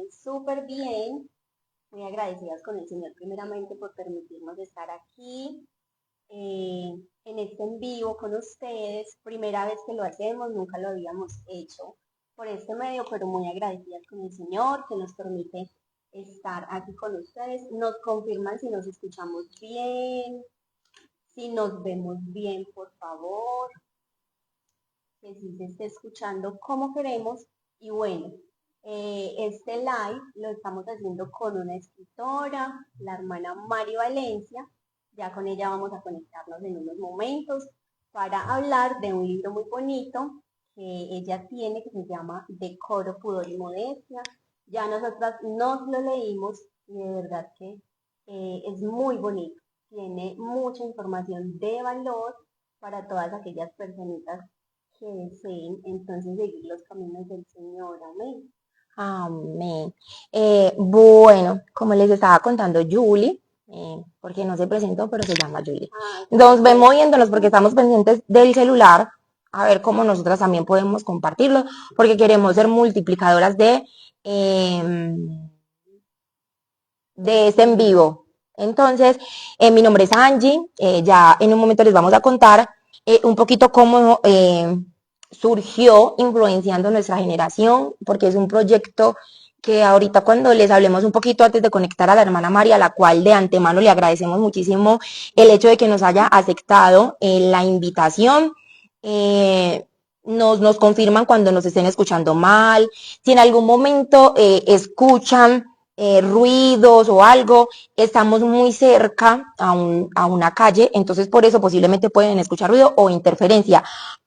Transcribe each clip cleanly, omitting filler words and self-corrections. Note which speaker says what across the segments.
Speaker 1: encuentren súper bien. Muy agradecidas con el Señor primeramente por permitirnos estar aquí en este en vivo con ustedes. Primera vez que lo hacemos, nunca lo habíamos hecho por este medio, pero muy agradecidas con el Señor que nos permite estar aquí con ustedes. Nos confirman si nos escuchamos bien, si nos vemos bien, por favor, que sí se esté escuchando como queremos. Y bueno, este live lo estamos haciendo con una escritora, la hermana Mari Valencia. Ya con ella vamos a conectarnos en unos momentos para hablar de un libro muy bonito que ella tiene que se llama Decoro, Pudor y Modestia. Ya nosotras nos lo leímos y de verdad que es muy bonito. Tiene mucha información de valor para todas aquellas personitas que deseen entonces seguir los caminos del Señor. Amén.
Speaker 2: Amén. Bueno, como les estaba contando Julie, porque no se presentó, pero se llama Julie.
Speaker 1: Sí,
Speaker 2: Nos ven moviéndonos porque estamos pendientes del celular, a ver cómo nosotras también podemos compartirlo, porque queremos ser multiplicadoras de este en vivo. Entonces, mi nombre es Angie, ya en un momento les vamos a contar un poquito cómo surgió influenciando nuestra generación, porque es un proyecto que ahorita cuando les hablemos un poquito antes de conectar a la hermana María, a la cual de antemano le agradecemos muchísimo el hecho de que nos haya aceptado la invitación. Nos confirman cuando nos estén escuchando mal, si en algún momento escuchan ruidos o algo, estamos muy cerca a una calle, entonces por eso posiblemente pueden escuchar ruido o interferencia.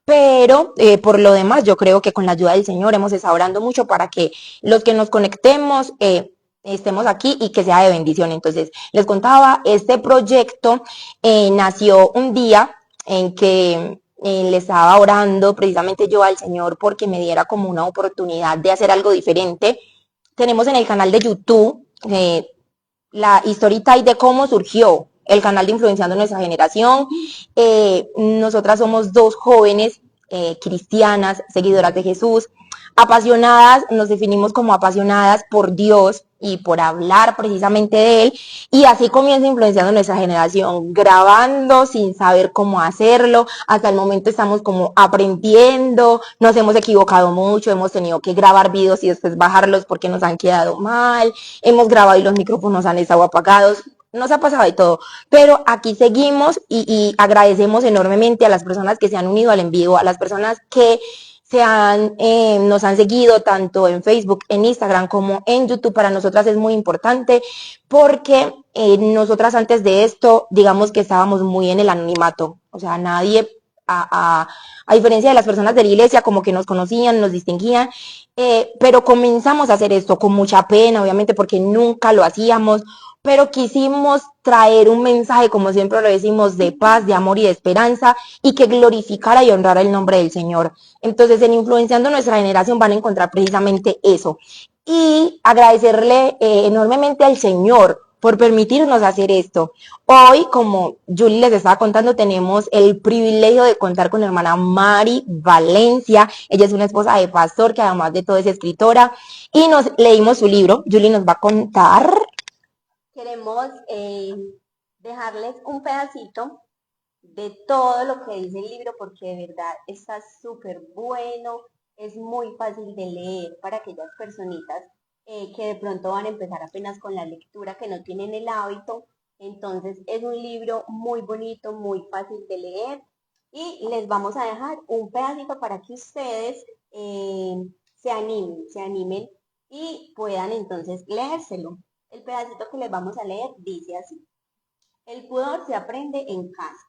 Speaker 2: Pero por lo demás, yo creo que con la ayuda del Señor hemos estado orando mucho para que los que nos conectemos estemos aquí y que sea de bendición. Entonces, les contaba, este proyecto nació un día en que le estaba orando precisamente yo al Señor porque me diera como una oportunidad de hacer algo diferente. Tenemos en el canal de YouTube la historita de cómo surgió el canal de Influenciando Nuestra Generación. Nosotras somos dos jóvenes cristianas, seguidoras de Jesús, apasionadas, nos definimos como apasionadas por Dios y por hablar precisamente de Él. Y así comienza Influenciando Nuestra Generación, grabando sin saber cómo hacerlo. Hasta el momento estamos como aprendiendo, nos hemos equivocado mucho, hemos tenido que grabar videos y después bajarlos porque nos han quedado mal, hemos grabado y los micrófonos han estado apagados. Nos ha pasado de todo, pero aquí seguimos y agradecemos enormemente a las personas que se han unido al en vivo, a las personas que nos han seguido tanto en Facebook, en Instagram como en YouTube. Para nosotras es muy importante porque nosotras antes de esto, digamos que estábamos muy en el anonimato, o sea, nadie, a diferencia de las personas de la iglesia, como que nos conocían, nos distinguían, pero comenzamos a hacer esto con mucha pena, obviamente, porque nunca lo hacíamos, pero quisimos traer un mensaje, como siempre lo decimos, de paz, de amor y de esperanza, y que glorificara y honrara el nombre del Señor. Entonces, en Influenciando Nuestra Generación van a encontrar precisamente eso. Y agradecerle enormemente al Señor por permitirnos hacer esto. Hoy, como Julie les estaba contando, tenemos el privilegio de contar con la hermana Mari Valencia. Ella es una esposa de pastor que además de todo es escritora y nos leímos su libro. Julie nos va a contar.
Speaker 1: Queremos dejarles un pedacito de todo lo que dice el libro porque de verdad está súper bueno, es muy fácil de leer para aquellas personitas que de pronto van a empezar apenas con la lectura, que no tienen el hábito. Entonces es un libro muy bonito, muy fácil de leer y les vamos a dejar un pedacito para que ustedes se animen y puedan entonces leérselo. El pedacito que les vamos a leer dice así: el pudor se aprende en casa.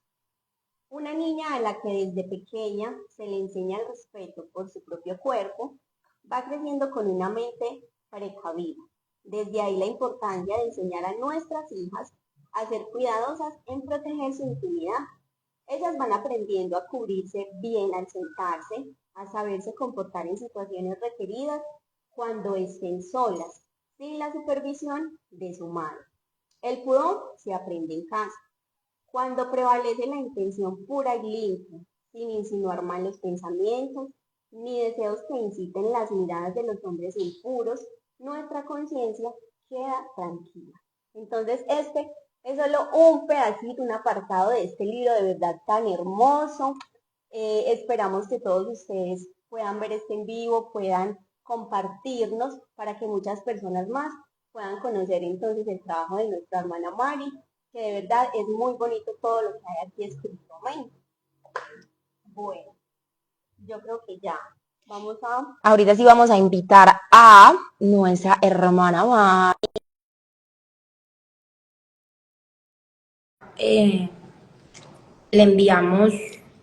Speaker 1: Una niña a la que desde pequeña se le enseña el respeto por su propio cuerpo, va creciendo con una mente precavida. Desde ahí la importancia de enseñar a nuestras hijas a ser cuidadosas en proteger su intimidad. Ellas van aprendiendo a cubrirse bien al sentarse, a saberse comportar en situaciones requeridas cuando estén solas, sin la supervisión de su madre. El pudor se aprende en casa. Cuando prevalece la intención pura y limpia, sin insinuar malos pensamientos, ni deseos que inciten las miradas de los hombres impuros, nuestra conciencia queda tranquila. Entonces, este es solo un pedacito, un apartado de este libro de verdad tan hermoso. Esperamos que todos ustedes puedan ver este en vivo, puedan compartirnos para que muchas personas más puedan conocer entonces el trabajo de nuestra hermana Mari, que de verdad es muy bonito todo lo que hay aquí escrito. Amén. Bueno, yo creo que ya vamos a...
Speaker 2: Ahorita sí vamos a invitar a nuestra hermana Mari. Le enviamos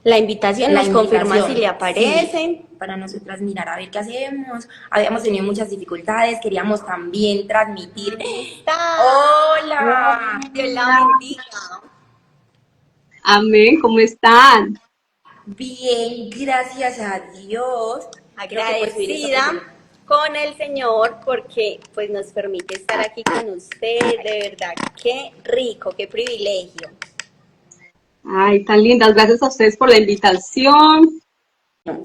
Speaker 1: La invitación
Speaker 2: la
Speaker 1: nos confirma si le
Speaker 2: invitación, sí,
Speaker 1: aparece.
Speaker 2: para nosotras mirar a ver qué hacemos. Habíamos tenido muchas dificultades, queríamos también transmitir.
Speaker 1: Está.
Speaker 2: ¡Hola!
Speaker 1: Dios la
Speaker 3: Hola,
Speaker 1: bendiga.
Speaker 3: amén, ¿cómo están?
Speaker 2: Bien, gracias a Dios. Creo que puedes subir eso,
Speaker 1: Agradecida
Speaker 2: Priscila.
Speaker 1: con el Señor porque pues nos permite estar aquí con usted. De verdad, qué rico, qué privilegio.
Speaker 3: Ay, tan lindas, gracias a ustedes por la invitación.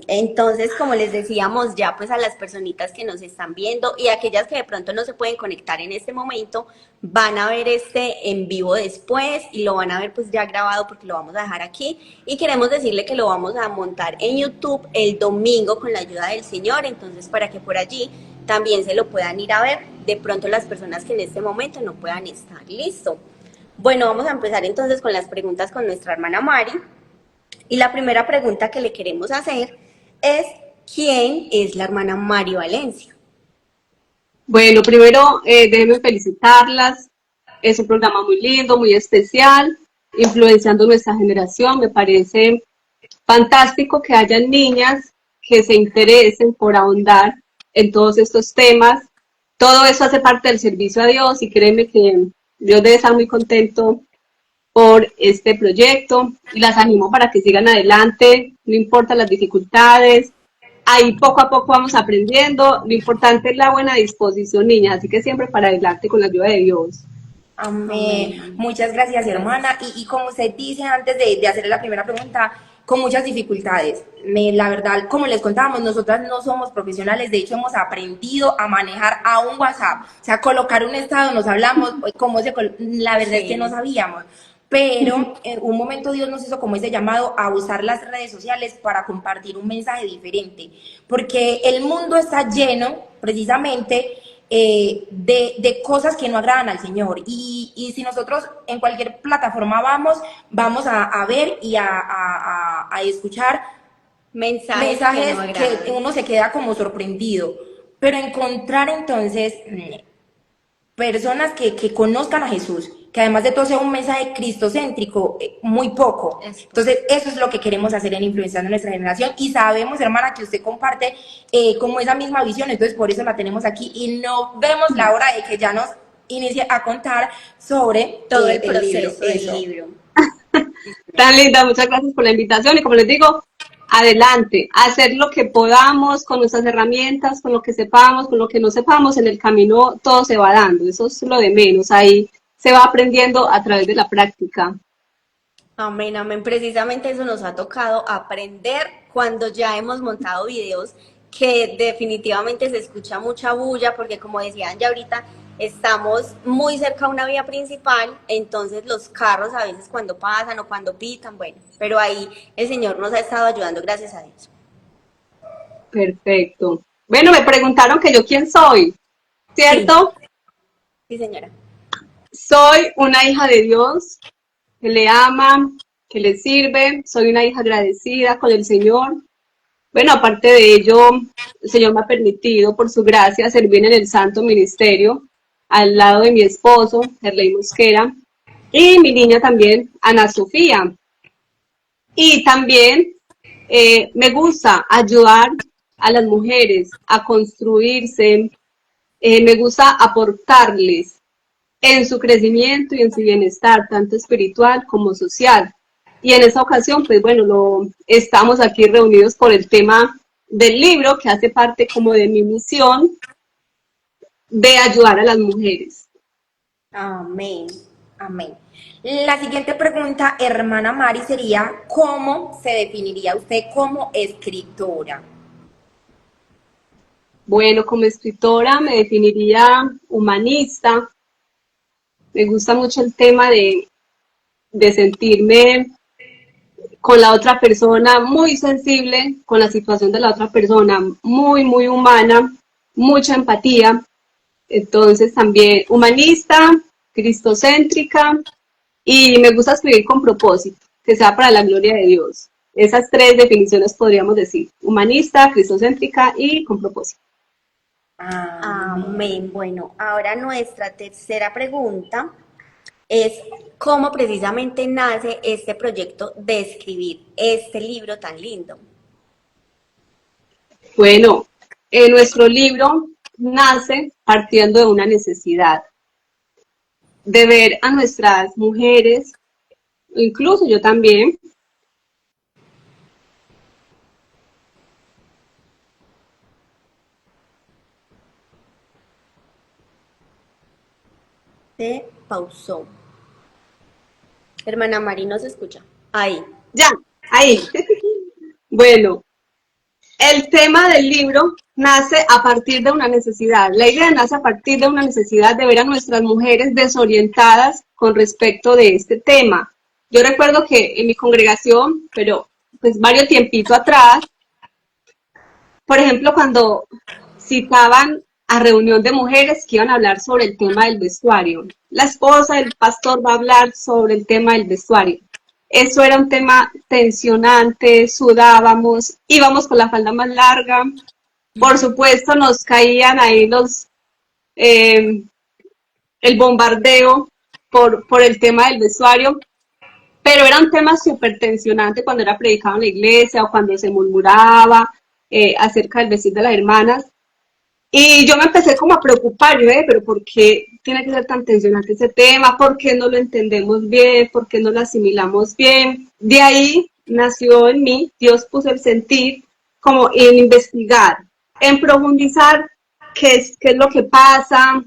Speaker 1: Entonces, como les decíamos ya pues a las personitas que nos están viendo y aquellas que de pronto no se pueden conectar en este momento, van a ver este en vivo después y lo van a ver pues ya grabado porque lo vamos a dejar aquí y queremos decirle que lo vamos a montar en YouTube el domingo con la ayuda del Señor, entonces para que por allí también se lo puedan ir a ver, de pronto las personas que en este momento no puedan estar. Listo. Bueno, vamos a empezar entonces con las preguntas con nuestra hermana Mari. Y la primera pregunta que le queremos hacer es, ¿quién es la hermana Mari Valencia?
Speaker 3: Bueno, primero déjenme felicitarlas. Es un programa muy lindo, muy especial, influenciando nuestra generación. Me parece fantástico que hayan niñas que se interesen por ahondar en todos estos temas. Todo eso hace parte del servicio a Dios y créeme que Dios debe estar muy contento por este proyecto y las animo para que sigan adelante, no importa las dificultades, ahí poco a poco vamos aprendiendo, lo importante es la buena disposición, niñas, así que siempre para adelante con la ayuda de Dios.
Speaker 2: Amén. Muchas gracias, hermana. Y como usted dice antes de hacerle la primera pregunta, con muchas dificultades. La verdad, como les contábamos, nosotras no somos profesionales, de hecho hemos aprendido a manejar a un WhatsApp, o sea, colocar un estado, nos hablamos, la verdad es que no
Speaker 1: Sí.
Speaker 2: sabíamos. Pero en un momento Dios nos hizo como ese llamado a usar las redes sociales para compartir un mensaje diferente, porque el mundo está lleno precisamente de cosas que no agradan al Señor. Y si nosotros en cualquier plataforma vamos a ver y a escuchar
Speaker 1: Mensajes que no
Speaker 2: mensajes que
Speaker 1: agradan.
Speaker 2: uno se queda como sorprendido. Pero encontrar entonces personas que conozcan a Jesús, que además de todo sea un mensaje cristocéntrico, muy poco.
Speaker 1: Es
Speaker 2: Entonces, eso es lo que queremos hacer en Influenciando Nuestra Generación y sabemos, hermana, que usted comparte como esa misma visión, entonces por eso la tenemos aquí y no vemos la hora de que ya nos inicie a contar sobre
Speaker 1: todo el
Speaker 2: el libro.
Speaker 1: proceso del
Speaker 2: Eso.
Speaker 1: libro.
Speaker 3: Tan linda, muchas gracias por la invitación y como les digo, adelante, hacer lo que podamos con nuestras herramientas, con lo que sepamos, con lo que no sepamos, en el camino todo se va dando, eso es lo de menos, ahí se va aprendiendo a través de la práctica.
Speaker 1: Amén, amén. Precisamente eso nos ha tocado aprender cuando ya hemos montado videos que definitivamente se escucha mucha bulla porque como decían ya ahorita, estamos muy cerca a una vía principal, entonces los carros a veces cuando pasan o cuando pitan, bueno, pero ahí el Señor nos ha estado ayudando, gracias a Dios.
Speaker 3: Perfecto. Bueno, me preguntaron que yo quién soy,
Speaker 1: Sí,
Speaker 3: ¿cierto?
Speaker 1: sí señora.
Speaker 3: Soy una hija de Dios que le ama, que le sirve, soy una hija agradecida con el Señor. Bueno, aparte de ello, el Señor me ha permitido, por su gracia, servir en el santo ministerio al lado de mi esposo, Herley Mosquera, y mi niña también, Ana Sofía. Y también me gusta ayudar a las mujeres a construirse, me gusta aportarles en su crecimiento y en su bienestar, tanto espiritual como social. Y en esta ocasión, pues bueno, estamos aquí reunidos por el tema del libro que hace parte como de mi misión de ayudar a las mujeres.
Speaker 2: Amén. Amén. La siguiente pregunta, hermana Mari, sería, ¿cómo se definiría usted como escritora?
Speaker 3: Bueno, como escritora me definiría humanista. Me gusta mucho el tema de sentirme con la otra persona muy sensible, con la situación de la otra persona muy, muy humana, mucha empatía. Entonces también humanista, cristocéntrica y me gusta escribir con propósito, que sea para la gloria de Dios. Esas tres definiciones podríamos decir, humanista, cristocéntrica y con propósito.
Speaker 2: Amén.
Speaker 1: Amén. Bueno, ahora nuestra tercera pregunta es cómo precisamente nace este proyecto de escribir este libro tan lindo.
Speaker 3: Bueno, nuestro libro nace partiendo de una necesidad de ver a nuestras mujeres, incluso yo también,
Speaker 1: Se pausó. Hermana Mari, ¿no se escucha? Ahí.
Speaker 3: ya, ahí. Bueno, el tema del libro nace a partir de una necesidad. La idea nace a partir de una necesidad de ver a nuestras mujeres desorientadas con respecto de este tema. Yo recuerdo que en mi congregación, pero pues varios tiempito atrás, por ejemplo, cuando citaban a reunión de mujeres que iban a hablar sobre el tema del vestuario. La esposa del pastor va a hablar sobre el tema del vestuario. Eso era un tema tensionante, sudábamos, íbamos con la falda más larga. Por supuesto, nos caían ahí el bombardeo por el tema del vestuario, pero era un tema súper tensionante cuando era predicado en la iglesia o cuando se murmuraba acerca del vestir de las hermanas. Y yo me empecé como a preocupar, yo, pero ¿por qué tiene que ser tan tensionante ese tema? ¿Por qué no lo entendemos bien? ¿Por qué no lo asimilamos bien? De ahí nació en mí, Dios puso el sentir como en investigar, en profundizar qué es lo que pasa,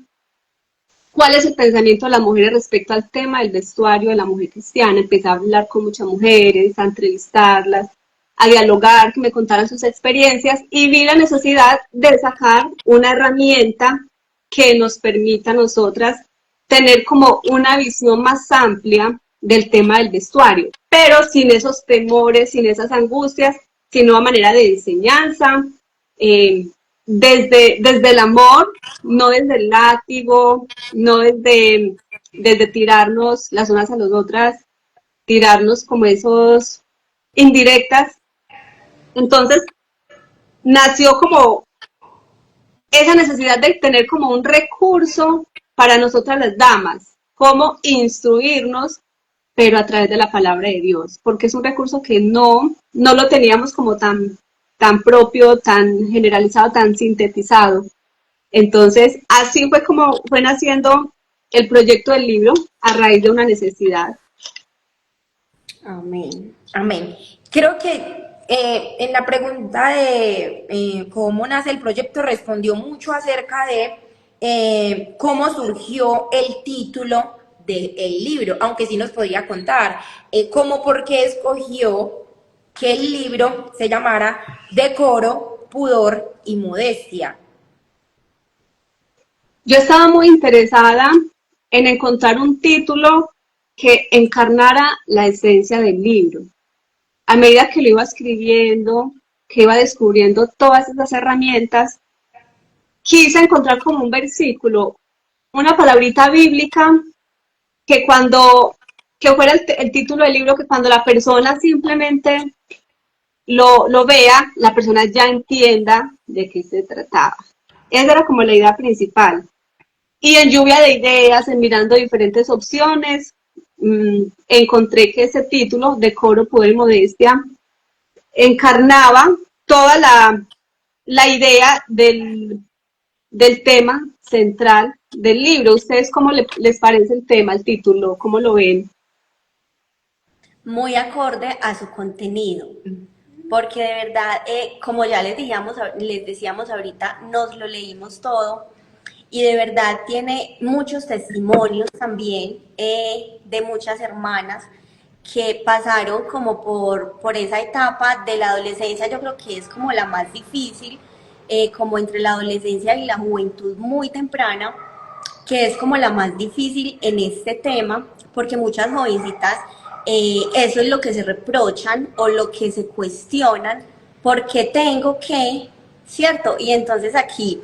Speaker 3: cuál es el pensamiento de las mujeres respecto al tema del vestuario de la mujer cristiana. Empecé a hablar con muchas mujeres, a entrevistarlas, a dialogar, que me contaran sus experiencias y vi la necesidad de sacar una herramienta que nos permita a nosotras tener como una visión más amplia del tema del vestuario, pero sin esos temores, sin esas angustias, sino a manera de enseñanza, eh, desde el amor, no desde el látigo, no desde tirarnos las unas a las otras, tirarnos como esos indirectas. Entonces, nació como esa necesidad de tener como un recurso para nosotras las damas, cómo instruirnos, pero a través de la palabra de Dios, porque es un recurso que no lo teníamos como tan propio, tan generalizado, tan sintetizado. Entonces, así fue como fue naciendo el proyecto del libro a raíz de una necesidad.
Speaker 1: Amén.
Speaker 2: Amén. Creo que en la pregunta de cómo nace el proyecto respondió mucho acerca de cómo surgió el título del libro, aunque sí nos podría contar cómo, por qué escogió que el libro se llamara Decoro, Pudor y Modestia.
Speaker 3: Yo estaba muy interesada en encontrar un título que encarnara la esencia del libro. A medida que lo iba escribiendo, que iba descubriendo todas esas herramientas, quise encontrar como un versículo, una palabrita bíblica que que fuera el título del libro, que cuando la persona simplemente lo vea, la persona ya entienda de qué se trataba. Esa era como la idea principal. Y en lluvia de ideas, en mirando diferentes opciones, encontré que ese título, Decoro, Poder y Modestia, encarnaba toda la idea del tema central del libro. ¿Ustedes cómo les parece el tema, el título? ¿Cómo lo ven?
Speaker 1: Muy acorde a su contenido, porque de verdad, como ya les decíamos ahorita, nos lo leímos todo y de verdad tiene muchos testimonios también de muchas hermanas que pasaron como por esa etapa de la adolescencia. Yo creo que es como la más difícil, como entre la adolescencia y la juventud muy temprana, que es como la más difícil en este tema, porque muchas jovencitas eso es lo que se reprochan o lo que se cuestionan, ¿por qué tengo que? ¿Cierto? Y entonces aquí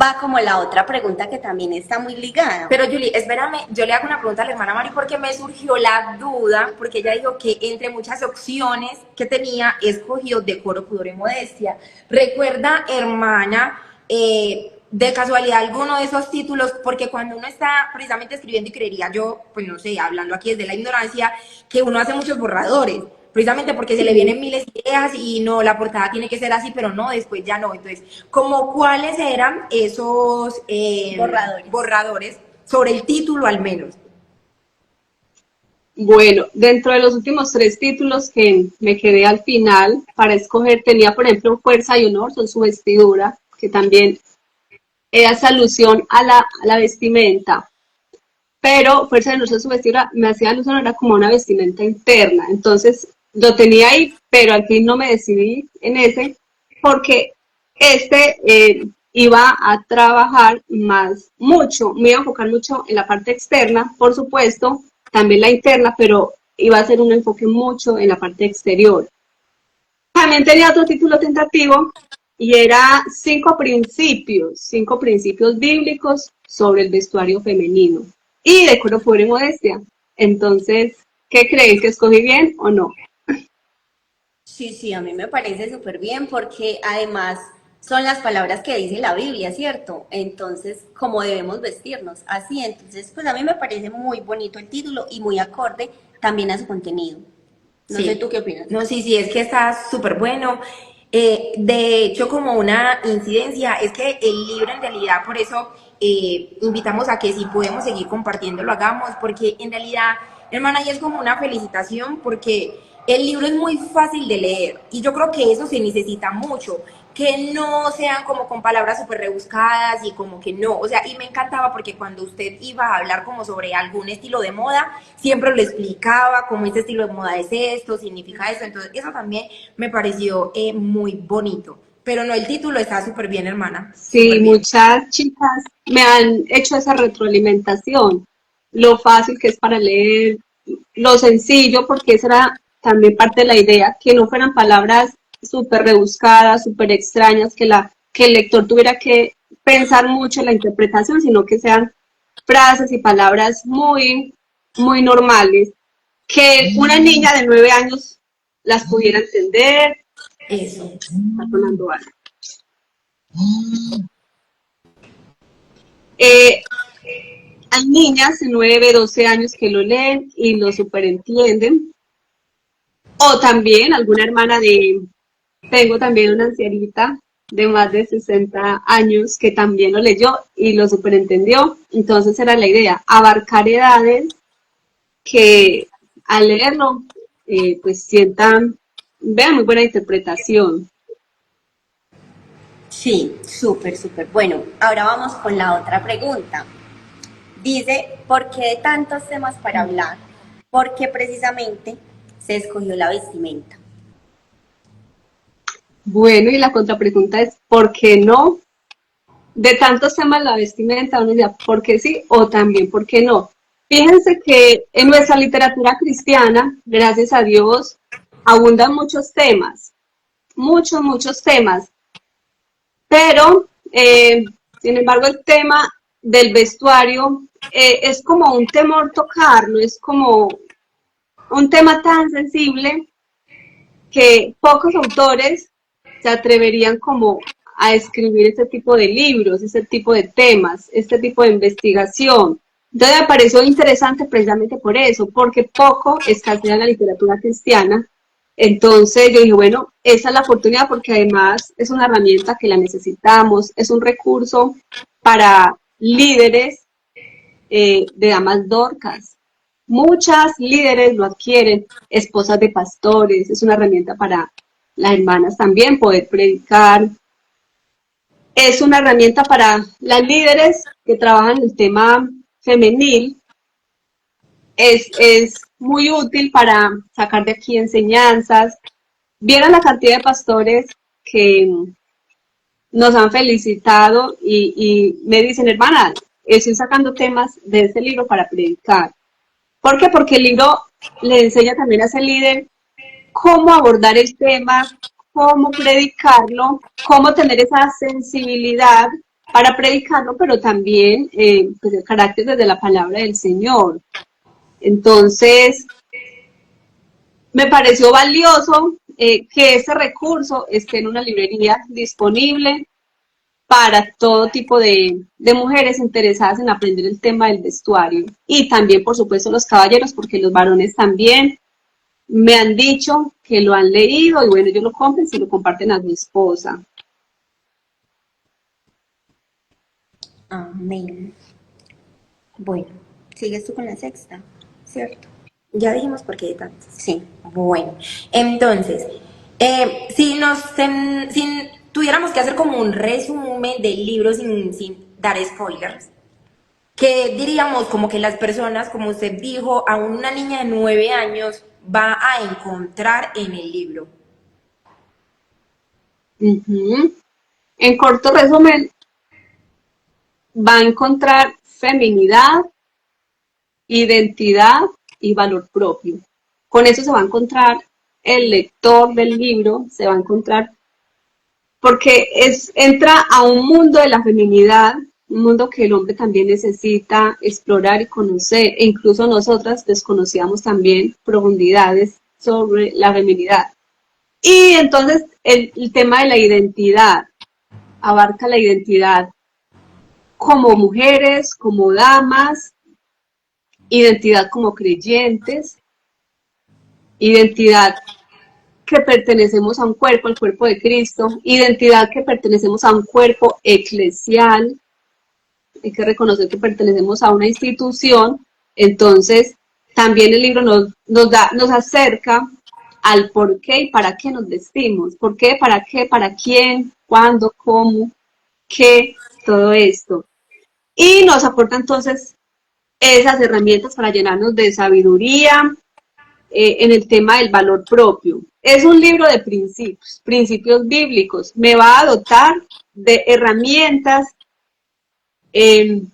Speaker 1: va como la otra pregunta que también está muy ligada.
Speaker 2: Pero Julie, espérame, yo le hago una pregunta a la hermana Mari porque me surgió la duda, porque ella dijo que entre muchas opciones que tenía, escogió decoro, pudor y modestia. ¿Recuerda, hermana, de casualidad alguno de esos títulos? Porque cuando uno está precisamente escribiendo, y creería yo, pues no sé, hablando aquí desde la ignorancia, que uno hace muchos borradores, precisamente porque se le
Speaker 3: Sí.
Speaker 2: vienen miles de ideas y no, la portada tiene que ser así, pero no, después ya no. Entonces, ¿como cuáles eran esos
Speaker 1: Borradores.
Speaker 2: borradores sobre el título al menos?
Speaker 3: Bueno, dentro de los últimos 3 títulos que me quedé al final para escoger, tenía por ejemplo Fuerza y Honor, son su vestidura, que también hace alusión a la vestimenta, pero Fuerza y Honor son su vestidura, me hacía alusión, era como una vestimenta interna, entonces lo tenía ahí, pero al fin no me decidí en ese, porque iba a trabajar me iba a enfocar mucho en la parte externa, por supuesto, también la interna, pero iba a ser un enfoque mucho en la parte exterior. También tenía otro título tentativo y era 5 principios bíblicos sobre el vestuario femenino y decoro, pudor y modestia. Entonces, ¿qué creen? ¿Que escogí bien o no?
Speaker 1: Sí, sí, a mí me parece súper bien porque además son las palabras que dice la Biblia, ¿cierto? Entonces, ¿cómo debemos vestirnos? Así, entonces, pues a mí me parece muy bonito el título y muy acorde también a su contenido. No sé,
Speaker 2: Sí,
Speaker 1: ¿tú qué opinas?
Speaker 2: no, sí, sí, es que está súper bueno. De hecho, como una incidencia, es que el libro en realidad, por eso invitamos a que si podemos seguir compartiendo, lo hagamos, porque en realidad, hermana, y es como una felicitación, porque el libro es muy fácil de leer y yo creo que eso se necesita mucho, que no sean como con palabras súper rebuscadas y como que no, o sea, y me encantaba porque cuando usted iba a hablar como sobre algún estilo de moda, siempre lo explicaba, como este estilo de moda es esto, significa esto, entonces eso también me pareció muy bonito, pero no, el título está súper bien, hermana,
Speaker 3: Sí,
Speaker 2: súper bien.
Speaker 3: muchas chicas me han hecho esa retroalimentación, lo fácil que es para leer, lo sencillo, porque esa era también parte de la idea, que no fueran palabras súper rebuscadas, súper extrañas, que el lector tuviera que pensar mucho en la interpretación, sino que sean frases y palabras muy normales, que una niña de 9 años las pudiera entender.
Speaker 2: Eso.
Speaker 3: Está sonando algo. Eh, Hay niñas de 9, 12 años que lo leen y lo superentienden. O también alguna tengo también una ancianita de más de 60 años que también lo leyó y lo superentendió. Entonces era la idea, abarcar edades que al leerlo, pues vean muy buena interpretación.
Speaker 1: Sí, súper, súper. Bueno, ahora vamos con la otra pregunta. Dice, ¿por qué de tantos temas para hablar? Porque precisamente se escogió la vestimenta.
Speaker 3: Bueno, y la contrapregunta es, ¿por qué no? De tantos temas la vestimenta, uno dice, ¿por qué sí? O también, ¿por qué no? Fíjense que en nuestra literatura cristiana, gracias a Dios, abundan muchos temas, muchos temas, pero, sin embargo, el tema del vestuario es como un temor tocarlo, es como un tema tan sensible que pocos autores se atreverían como a escribir este tipo de libros, este tipo de temas, este tipo de investigación. Entonces me pareció interesante precisamente por eso, porque poco escasea la literatura cristiana. Entonces yo dije, bueno, esa es la oportunidad porque además es una herramienta que la necesitamos, es un recurso para líderes de damas dorcas. Muchas líderes lo adquieren, esposas de pastores, es una herramienta para las hermanas también poder predicar. Es una herramienta para las líderes que trabajan el tema femenil. Es muy útil para sacar de aquí enseñanzas. Vieron la cantidad de pastores que nos han felicitado y me dicen, hermana, estoy sacando temas de este libro para predicar. ¿Por qué? Porque el libro le enseña también a ese líder cómo abordar el tema, cómo predicarlo, cómo tener esa sensibilidad para predicarlo, pero también pues el carácter desde la palabra del Señor. Entonces, me pareció valioso que este recurso esté en una librería disponible para todo tipo de mujeres interesadas en aprender el tema del vestuario. Y también, por supuesto, los caballeros, porque los varones también me han dicho que lo han leído y bueno, ellos lo compren y lo comparten a mi esposa.
Speaker 2: Amén. Bueno, sigues tú con la sexta, ¿cierto? Ya dijimos por qué de tantos. Sí, bueno. Entonces, si tuviéramos que hacer como un resumen del libro sin dar spoilers, ¿qué diríamos como que las personas, como usted dijo, a una niña de 9 años va a encontrar en el libro?
Speaker 3: En corto resumen, va a encontrar feminidad, identidad y valor propio. Con eso se va a encontrar el lector del libro, se va a encontrar, porque entra a un mundo de la feminidad, un mundo que el hombre también necesita explorar y conocer, e incluso nosotras desconocíamos también profundidades sobre la feminidad. Y entonces el tema de la identidad, abarca la identidad como mujeres, como damas, identidad como creyentes, identidad que pertenecemos a un cuerpo, al cuerpo de Cristo, identidad que pertenecemos a un cuerpo eclesial, hay que reconocer que pertenecemos a una institución, entonces también el libro nos acerca al por qué y para qué nos vestimos, por qué, para quién, cuándo, cómo, qué, todo esto. Y nos aporta entonces esas herramientas para llenarnos de sabiduría en el tema del valor propio. Es un libro de principios, principios bíblicos. Me va a dotar de herramientas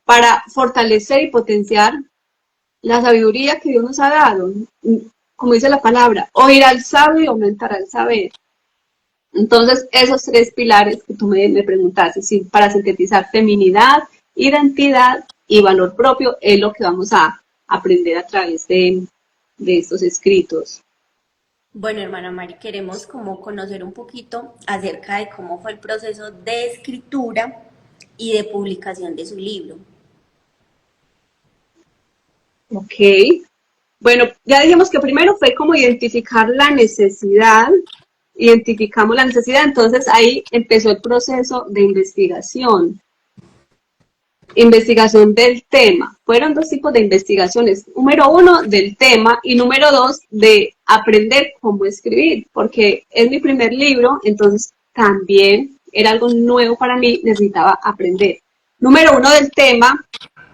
Speaker 3: para fortalecer y potenciar la sabiduría que Dios nos ha dado. Como dice la palabra, oír al sabio y aumentará el saber. Entonces, esos tres pilares que tú me preguntaste, ¿sí? Para sintetizar feminidad, identidad y valor propio, es lo que vamos a aprender a través de estos escritos.
Speaker 1: Bueno, hermana Mari, queremos como conocer un poquito acerca de cómo fue el proceso de escritura y de publicación de su libro.
Speaker 3: Ok. Bueno, ya dijimos que primero fue como identificar la necesidad, identificamos la necesidad, entonces ahí empezó el proceso de investigación. Investigación del tema. Fueron dos tipos de investigaciones. Número uno, del tema, y número dos, de aprender cómo escribir, porque es mi primer libro, entonces también era algo nuevo para mí, necesitaba aprender. Número uno, del tema,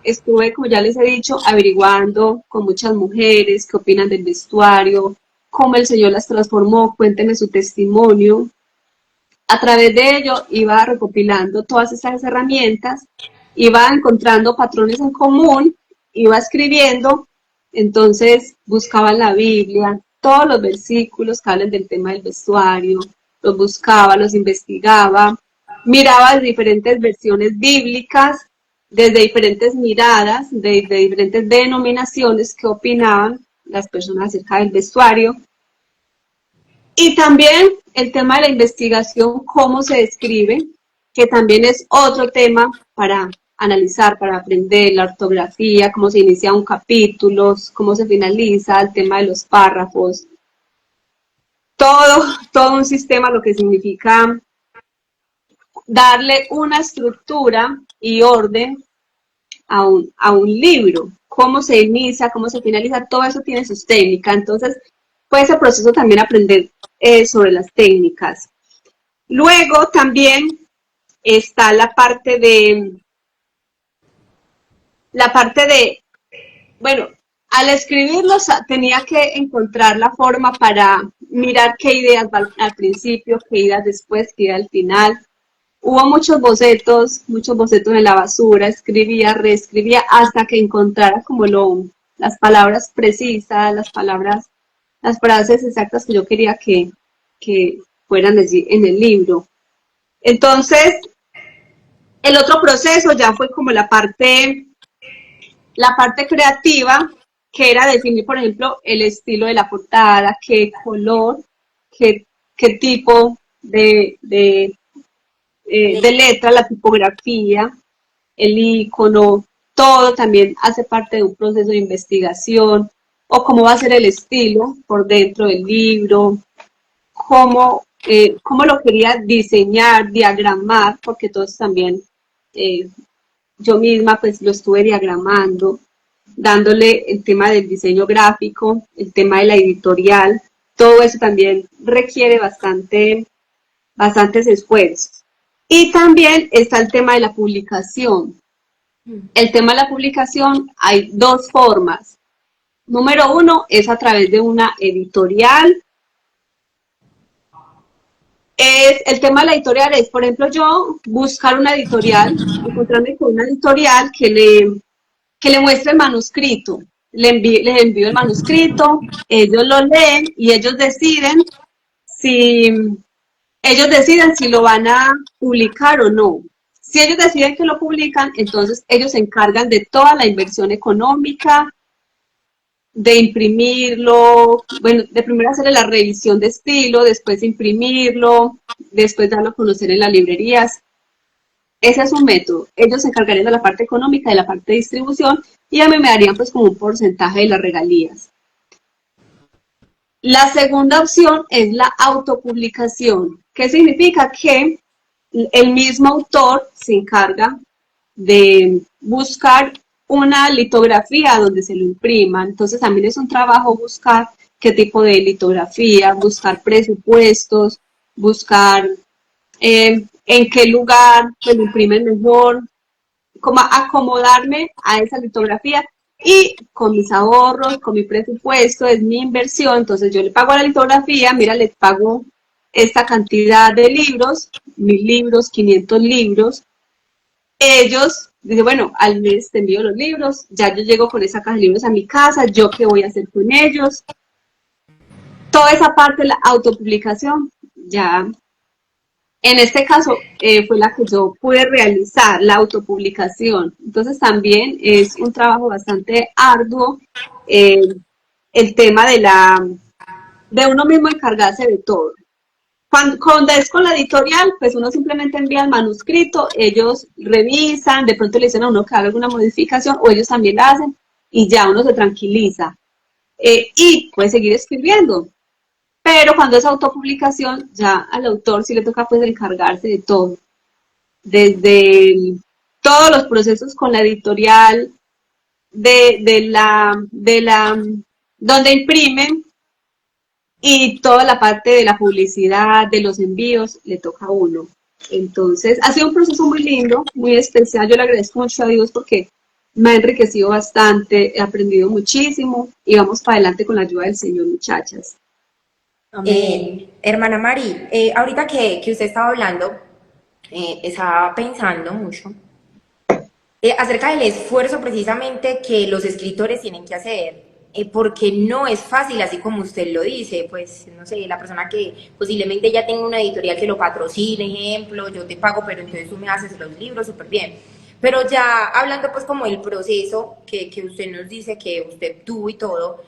Speaker 3: estuve, como ya les he dicho, averiguando con muchas mujeres qué opinan del vestuario, cómo el Señor las transformó, cuéntenme su testimonio. A través de ello iba recopilando todas estas herramientas, iba encontrando patrones en común, iba escribiendo, entonces buscaba en la Biblia todos los versículos que hablan del tema del vestuario, los buscaba, los investigaba, miraba diferentes versiones bíblicas, desde diferentes miradas, de diferentes denominaciones que opinaban las personas acerca del vestuario. Y también el tema de la investigación, cómo se escribe, que también es otro tema para analizar, para aprender la ortografía, cómo se inicia un capítulo, cómo se finaliza, el tema de los párrafos, todo un sistema, lo que significa darle una estructura y orden a un libro, cómo se inicia, cómo se finaliza, todo eso tiene sus técnicas, entonces fue ese proceso también aprender sobre las técnicas. Luego también está la parte bueno, al escribirlo tenía que encontrar la forma para mirar qué ideas van al principio, qué ideas después, qué ideas al final. hubo muchos bocetos en la basura, escribía, reescribía, hasta que encontrara como las palabras precisas, las frases exactas que yo quería que fueran allí en el libro. Entonces, el otro proceso ya fue como la parte creativa, que era definir, por ejemplo, el estilo de la portada, qué color, qué tipo de letra, la tipografía, el icono, todo también hace parte de un proceso de investigación, o cómo va a ser el estilo por dentro del libro, cómo lo quería diseñar, diagramar, porque todos también, yo misma pues lo estuve diagramando, dándole el tema del diseño gráfico, el tema de la editorial, todo eso también requiere bastantes esfuerzos. Y también está el tema de la publicación. El tema de la publicación hay dos formas. Número uno es a través de una editorial. El tema de la editorial es, por ejemplo, yo buscar una editorial, encontrarme con una editorial que le muestre el manuscrito. Les envío el manuscrito, ellos lo leen y si ellos deciden si lo van a publicar o no. Si ellos deciden que lo publican, entonces ellos se encargan de toda la inversión económica, de imprimirlo, bueno, de primero hacerle la revisión de estilo, después imprimirlo, después darlo a conocer en las librerías. Ese es un método. Ellos se encargarían de la parte económica, de la parte de distribución, y a mí me darían pues como un porcentaje de las regalías. La segunda opción es la autopublicación. ¿Qué significa? Que el mismo autor se encarga de buscar una litografía donde se lo impriman. Entonces también es un trabajo buscar qué tipo de litografía, buscar presupuestos, buscar en qué lugar se lo imprimen mejor, como acomodarme a esa litografía. Y con mis ahorros, con mi presupuesto, es mi inversión, entonces yo le pago a la litografía, mira, le pago esta cantidad de libros, 1000 libros, 500 libros. Ellos dicen, bueno, al mes te envío los libros, ya yo llego con esa caja de libros a mi casa, yo qué voy a hacer con ellos. Toda esa parte de la autopublicación, ya en este caso fue la que yo pude realizar, la autopublicación. Entonces también es un trabajo bastante arduo el tema de uno mismo encargarse de todo. Cuando es con la editorial, pues uno simplemente envía el manuscrito, ellos revisan, de pronto le dicen a uno que haga alguna modificación o ellos también la hacen y ya uno se tranquiliza. Y puede seguir escribiendo. Pero cuando es autopublicación, ya al autor sí le toca pues encargarse de todo. Desde todos los procesos con la editorial, donde imprimen, y toda la parte de la publicidad, de los envíos, le toca a uno. Entonces, ha sido un proceso muy lindo, muy especial. Yo le agradezco mucho a Dios porque me ha enriquecido bastante, he aprendido muchísimo y vamos para adelante con la ayuda del Señor, muchachas.
Speaker 2: Hermana Mari, ahorita que usted estaba hablando, estaba pensando mucho acerca del esfuerzo precisamente que los escritores tienen que hacer, porque no es fácil, así como usted lo dice, pues, no sé, la persona que posiblemente ya tenga una editorial que lo patrocine, ejemplo, yo te pago, pero entonces tú me haces los libros, súper bien. Pero ya hablando pues como el proceso que usted nos dice que usted tuvo y todo,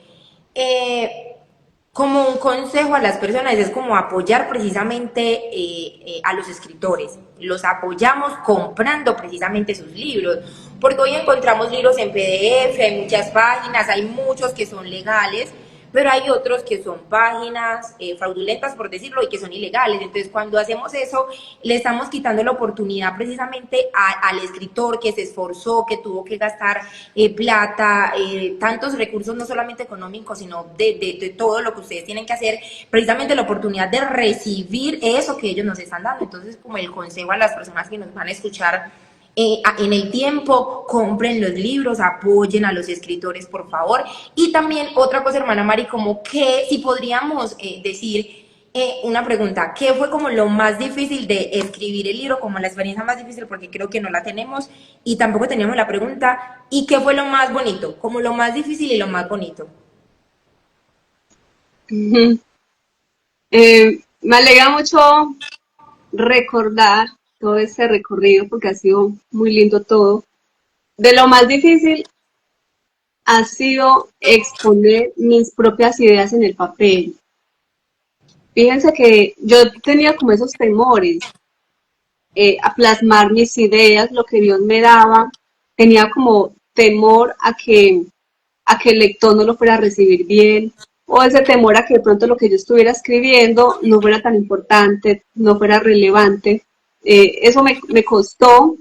Speaker 2: como un consejo a las personas es como apoyar precisamente a los escritores. Los apoyamos comprando precisamente sus libros, porque hoy encontramos libros en PDF, hay muchas páginas, hay muchos que son legales, pero hay otros que son páginas fraudulentas, por decirlo, y que son ilegales. Entonces, cuando hacemos eso, le estamos quitando la oportunidad precisamente al escritor que se esforzó, que tuvo que gastar plata, tantos recursos, no solamente económicos, sino de todo lo que ustedes tienen que hacer, precisamente la oportunidad de recibir eso que ellos nos están dando. Entonces, como el consejo a las personas que nos van a escuchar, en el tiempo, compren los libros, apoyen a los escritores, por favor. Y también otra cosa, hermana Mari, como que si podríamos decir, Una pregunta, ¿qué fue como lo más difícil de escribir el libro, como la experiencia más difícil, porque creo que no la tenemos y tampoco teníamos la pregunta, y qué fue lo más bonito, como lo más difícil y lo más bonito?
Speaker 3: Ujú. Me alegra mucho recordar todo ese recorrido porque ha sido muy lindo todo. De lo más difícil ha sido exponer mis propias ideas en el papel. Fíjense que yo tenía como esos temores a plasmar mis ideas, lo que Dios me daba. Tenía como temor a que el lector no lo fuera a recibir bien, o ese temor a que de pronto lo que yo estuviera escribiendo no fuera tan importante, no fuera relevante. Eso me costó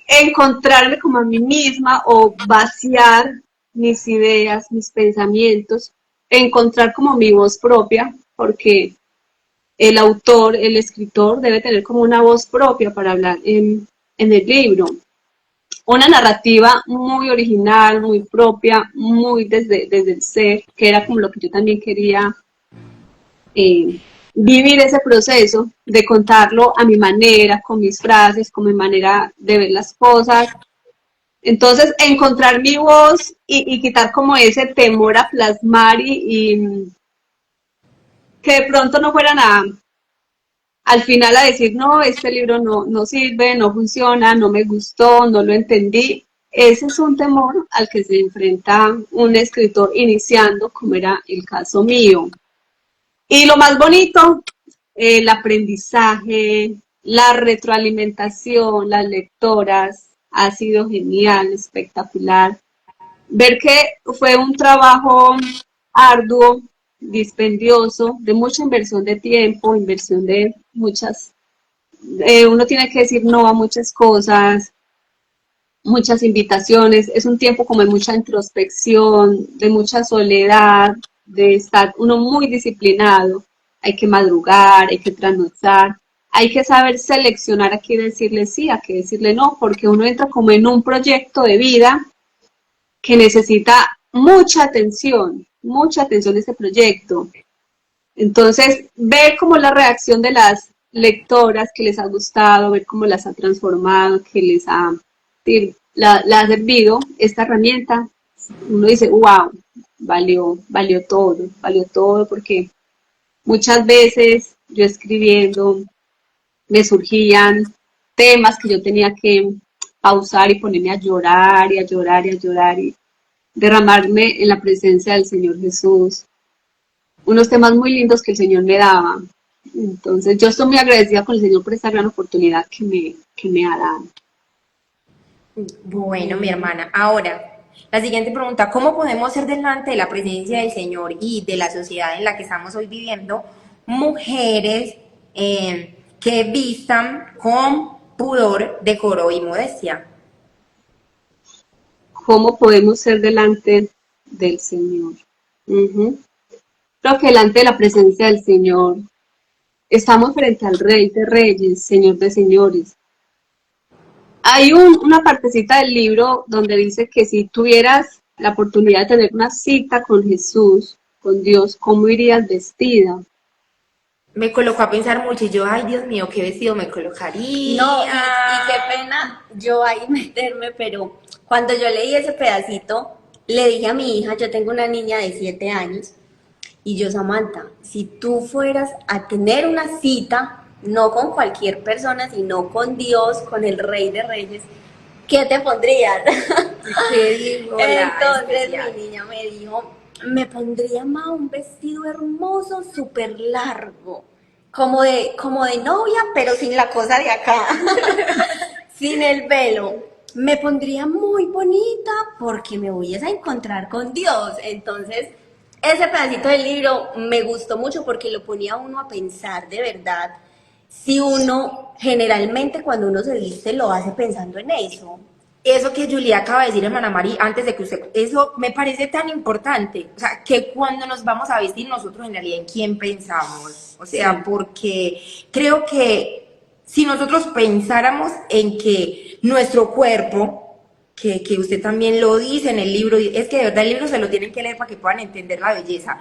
Speaker 3: encontrarme como a mí misma o vaciar mis ideas, mis pensamientos, encontrar como mi voz propia, porque el autor, el escritor debe tener como una voz propia para hablar en el libro. Una narrativa muy original, muy propia, muy desde el ser, que era como lo que yo también quería eh, vivir ese proceso de contarlo a mi manera, con mis frases, con mi manera de ver las cosas. Entonces, encontrar mi voz y quitar como ese temor a plasmar y que de pronto no fueran al final a decir, no, este libro no sirve, no funciona, no me gustó, no lo entendí. Ese es un temor al que se enfrenta un escritor iniciando, como era el caso mío. Y lo más bonito, el aprendizaje, la retroalimentación, las lectoras, ha sido genial, espectacular. Ver que fue un trabajo arduo, dispendioso, de mucha inversión de tiempo, inversión de muchas, uno tiene que decir no a muchas cosas, muchas invitaciones, es un tiempo como de mucha introspección, de mucha soledad, de estar uno muy disciplinado, hay que madrugar, hay que trasnochar, hay que saber seleccionar a qué decirle sí, a qué decirle no, porque uno entra como en un proyecto de vida que necesita mucha atención de este proyecto. Entonces, ver como la reacción de las lectoras que les ha gustado, ver cómo las ha transformado, que les ha, la ha servido esta herramienta, uno dice, wow, valió todo, porque muchas veces yo escribiendo me surgían temas que yo tenía que pausar y ponerme a llorar y a llorar y a llorar y derramarme en la presencia del Señor Jesús, unos temas muy lindos que el Señor me daba. Entonces yo estoy muy agradecida con el Señor por esta gran oportunidad que me ha dado.
Speaker 2: Bueno, mi hermana, ahora, la siguiente pregunta, ¿cómo podemos ser delante de la presencia del Señor y de la sociedad en la que estamos hoy viviendo mujeres que vistan con pudor, decoro y modestia?
Speaker 3: ¿Cómo podemos ser delante del Señor? Uh-huh. Creo que delante de la presencia del Señor estamos frente al Rey de Reyes, Señor de Señores. Hay una partecita del libro donde dice que si tuvieras la oportunidad de tener una cita con Jesús, con Dios, ¿cómo irías vestida?
Speaker 2: Me colocó a pensar mucho y yo, ay Dios mío, qué vestido me colocaría.
Speaker 1: No, y qué pena yo ahí meterme, pero cuando yo leí ese pedacito, le dije a mi hija, yo tengo una niña de 7 años, y yo, Samantha, si tú fueras a tener una cita, no con cualquier persona, sino con Dios, con el Rey de Reyes, ¿qué te pondrías?
Speaker 2: ¿Qué digo la
Speaker 1: Entonces
Speaker 2: especial?
Speaker 1: mi niña me dijo, me pondría más un vestido hermoso, súper largo, como de novia, pero sin la cosa de acá, sin el velo. Me pondría muy bonita porque me voy a encontrar con Dios. Entonces, ese pedacito del libro me gustó mucho porque lo ponía a uno a pensar de verdad si uno generalmente cuando uno se viste lo hace pensando en eso.
Speaker 2: Eso que Julia acaba de decir, hermana Mari, antes de que usted, eso me parece tan importante, o sea, que cuando nos vamos a vestir nosotros en realidad en quién pensamos, o sea,
Speaker 1: Sí.
Speaker 2: porque creo que si nosotros pensáramos en que nuestro cuerpo, que usted también lo dice en el libro, es que de verdad el libro se lo tienen que leer para que puedan entender la belleza,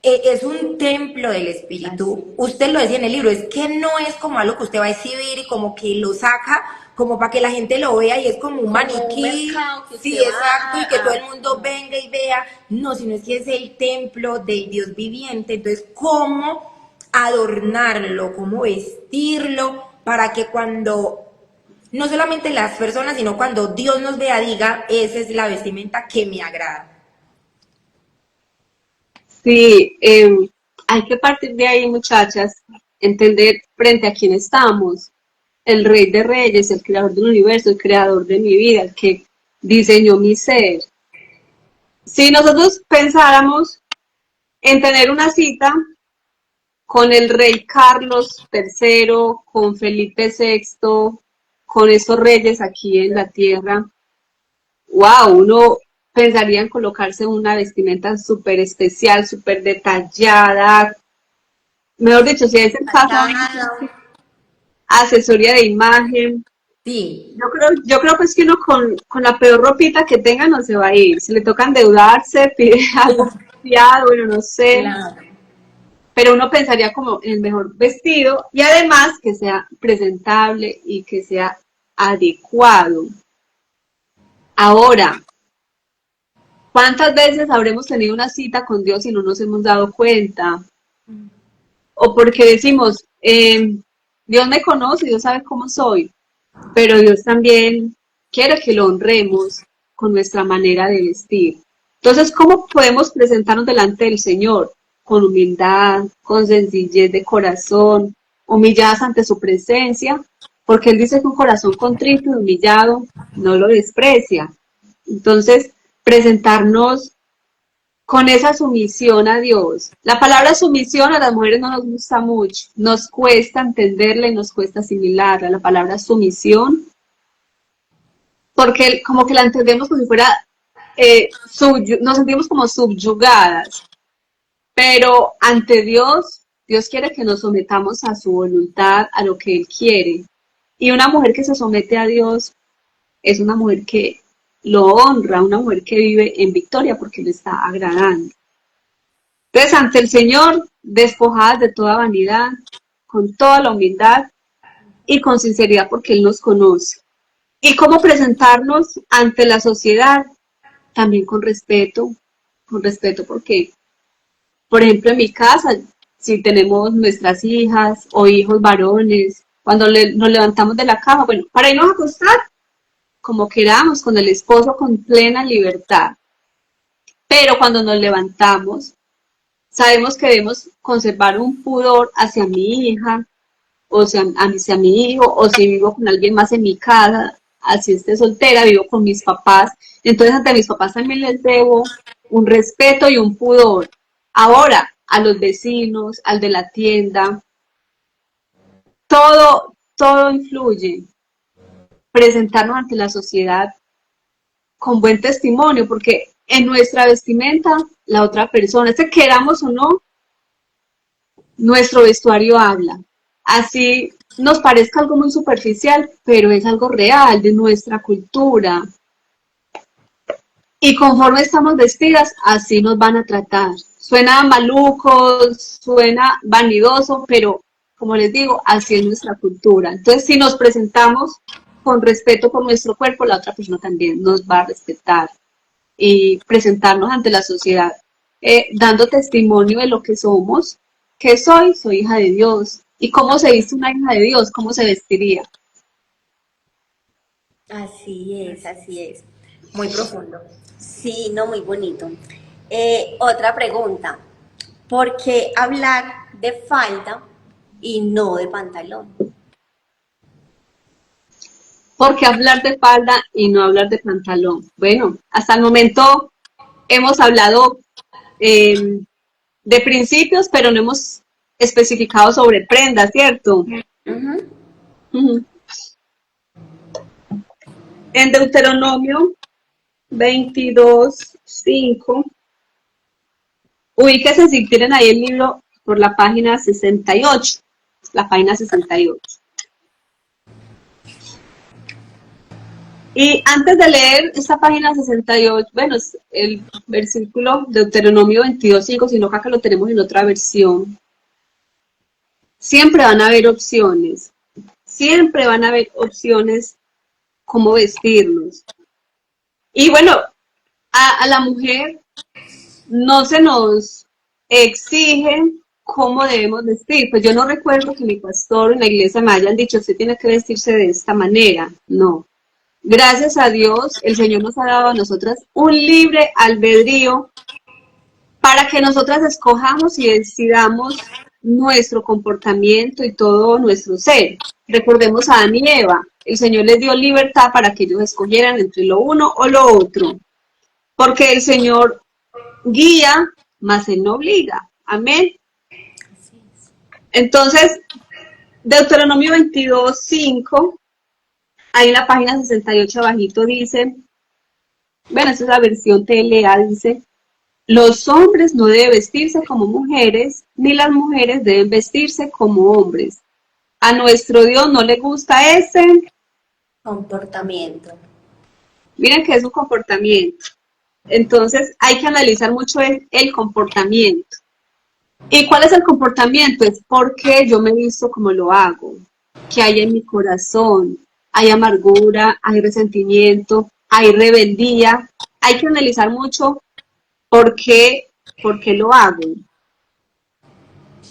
Speaker 2: es un templo del espíritu. Usted lo decía en el libro, es que no es como algo que usted va a exhibir y como que lo saca como para que la gente lo vea y es como un
Speaker 1: Como un
Speaker 2: maniquí.
Speaker 1: mercado que
Speaker 2: Sí,
Speaker 1: usted va
Speaker 2: exacto, y que todo el mundo
Speaker 1: no.
Speaker 2: venga y vea. No, sino es que es el templo del Dios viviente. Entonces, ¿cómo adornarlo? ¿Cómo vestirlo? Para que cuando no solamente las personas, sino cuando Dios nos vea, diga, esa es la vestimenta que me agrada.
Speaker 3: Sí, hay que partir de ahí, muchachas, entender frente a quién estamos. El Rey de Reyes, el creador del universo, el creador de mi vida, el que diseñó mi ser. Si nosotros pensáramos en tener una cita con el rey Carlos III, con Felipe VI, con esos reyes aquí en la tierra, wow, uno pensaría en colocarse una vestimenta súper especial, súper detallada. Mejor dicho, si es el caso, asesoría de imagen.
Speaker 2: Sí,
Speaker 3: Yo creo pues que uno con la peor ropita que tenga no se va a ir. Si le toca endeudarse, pide algo fiado, bueno, no sé.
Speaker 2: claro.
Speaker 3: Pero uno pensaría como en el mejor vestido y además que sea presentable y que sea adecuado. Ahora, ¿cuántas veces habremos tenido una cita con Dios y no nos hemos dado cuenta? O porque decimos, Dios me conoce, Dios sabe cómo soy, pero Dios también quiere que lo honremos con nuestra manera de vestir. Entonces, ¿cómo podemos presentarnos delante del Señor? Con humildad, con sencillez de corazón, humilladas ante su presencia, porque Él dice que un corazón contrito y humillado no lo desprecia. Entonces, presentarnos con esa sumisión a Dios. La palabra sumisión a las mujeres no nos gusta mucho, nos cuesta entenderla y nos cuesta asimilarla. La palabra sumisión porque como que la entendemos como si fuera, nos sentimos como subyugadas, pero ante Dios, Dios quiere que nos sometamos a su voluntad, a lo que Él quiere. Y una mujer que se somete a Dios es una mujer que lo honra, una mujer que vive en victoria porque le está agradando. Entonces, ante el Señor, despojadas de toda vanidad, con toda la humildad y con sinceridad porque Él nos conoce. Y cómo presentarnos ante la sociedad, también con respeto porque, por ejemplo, en mi casa, si tenemos nuestras hijas o hijos varones, cuando nos levantamos de la cama, bueno, para irnos a acostar, como queramos, con el esposo con plena libertad. Pero cuando nos levantamos, sabemos que debemos conservar un pudor hacia mi hija, o sea, hacia mi hijo, o si vivo con alguien más en mi casa, así esté soltera, vivo con mis papás, entonces ante mis papás también les debo un respeto y un pudor. Ahora, a los vecinos, al de la tienda, todo influye. Presentarnos ante la sociedad con buen testimonio, porque en nuestra vestimenta, la otra persona, que queramos o no, nuestro vestuario habla. Así nos parezca algo muy superficial, pero es algo real de nuestra cultura. Y conforme estamos vestidas, así nos van a tratar. Suena maluco, suena vanidoso, pero como les digo, así es nuestra cultura. Entonces, si nos presentamos con respeto por nuestro cuerpo, la otra persona también nos va a respetar y presentarnos ante la sociedad, dando testimonio de lo que somos, que soy hija de Dios. ¿Y cómo se viste una hija de Dios? ¿Cómo se vestiría?
Speaker 1: Así es.
Speaker 2: Muy profundo.
Speaker 1: Sí, no, muy bonito. Otra pregunta. ¿Por qué hablar de falda y no de pantalón?
Speaker 3: ¿Por qué hablar de falda y no hablar de pantalón? Bueno, hasta el momento hemos hablado eh, de principios, pero no hemos especificado sobre prendas, ¿cierto?
Speaker 1: Ujú.
Speaker 3: Ujú. En Deuteronomio 22:5, ubíquese si quieren ahí el libro por la página 68, la página 68. Y antes de leer esta página 68, bueno, es el versículo de Deuteronomio 22:5, sino que acá lo tenemos en otra versión. Siempre van a haber opciones, siempre van a haber opciones cómo vestirnos. Y bueno, a la mujer no se nos exige cómo debemos vestir. Pues yo no recuerdo que mi pastor en la iglesia me hayan dicho, usted tiene que vestirse de esta manera. No. Gracias a Dios, el Señor nos ha dado a nosotras un libre albedrío para que nosotras escojamos y decidamos nuestro comportamiento y todo nuestro ser. Recordemos a Adán y Eva. El Señor les dio libertad para que ellos escogieran entre lo uno o lo otro. Porque el Señor guía, mas Él no obliga. Amén. Entonces, Deuteronomio 22:5, ahí en la página 68 abajito dice, bueno, esa es la versión TLA, dice, los hombres no deben vestirse como mujeres, ni las mujeres deben vestirse como hombres. A nuestro Dios no le gusta ese
Speaker 1: Comportamiento.
Speaker 3: Miren que es un comportamiento. Entonces hay que analizar mucho el comportamiento. ¿Y cuál es el comportamiento? Es por qué yo me visto como lo hago, qué hay en mi corazón, hay amargura, hay resentimiento, hay rebeldía. Hay que analizar mucho por qué lo hago.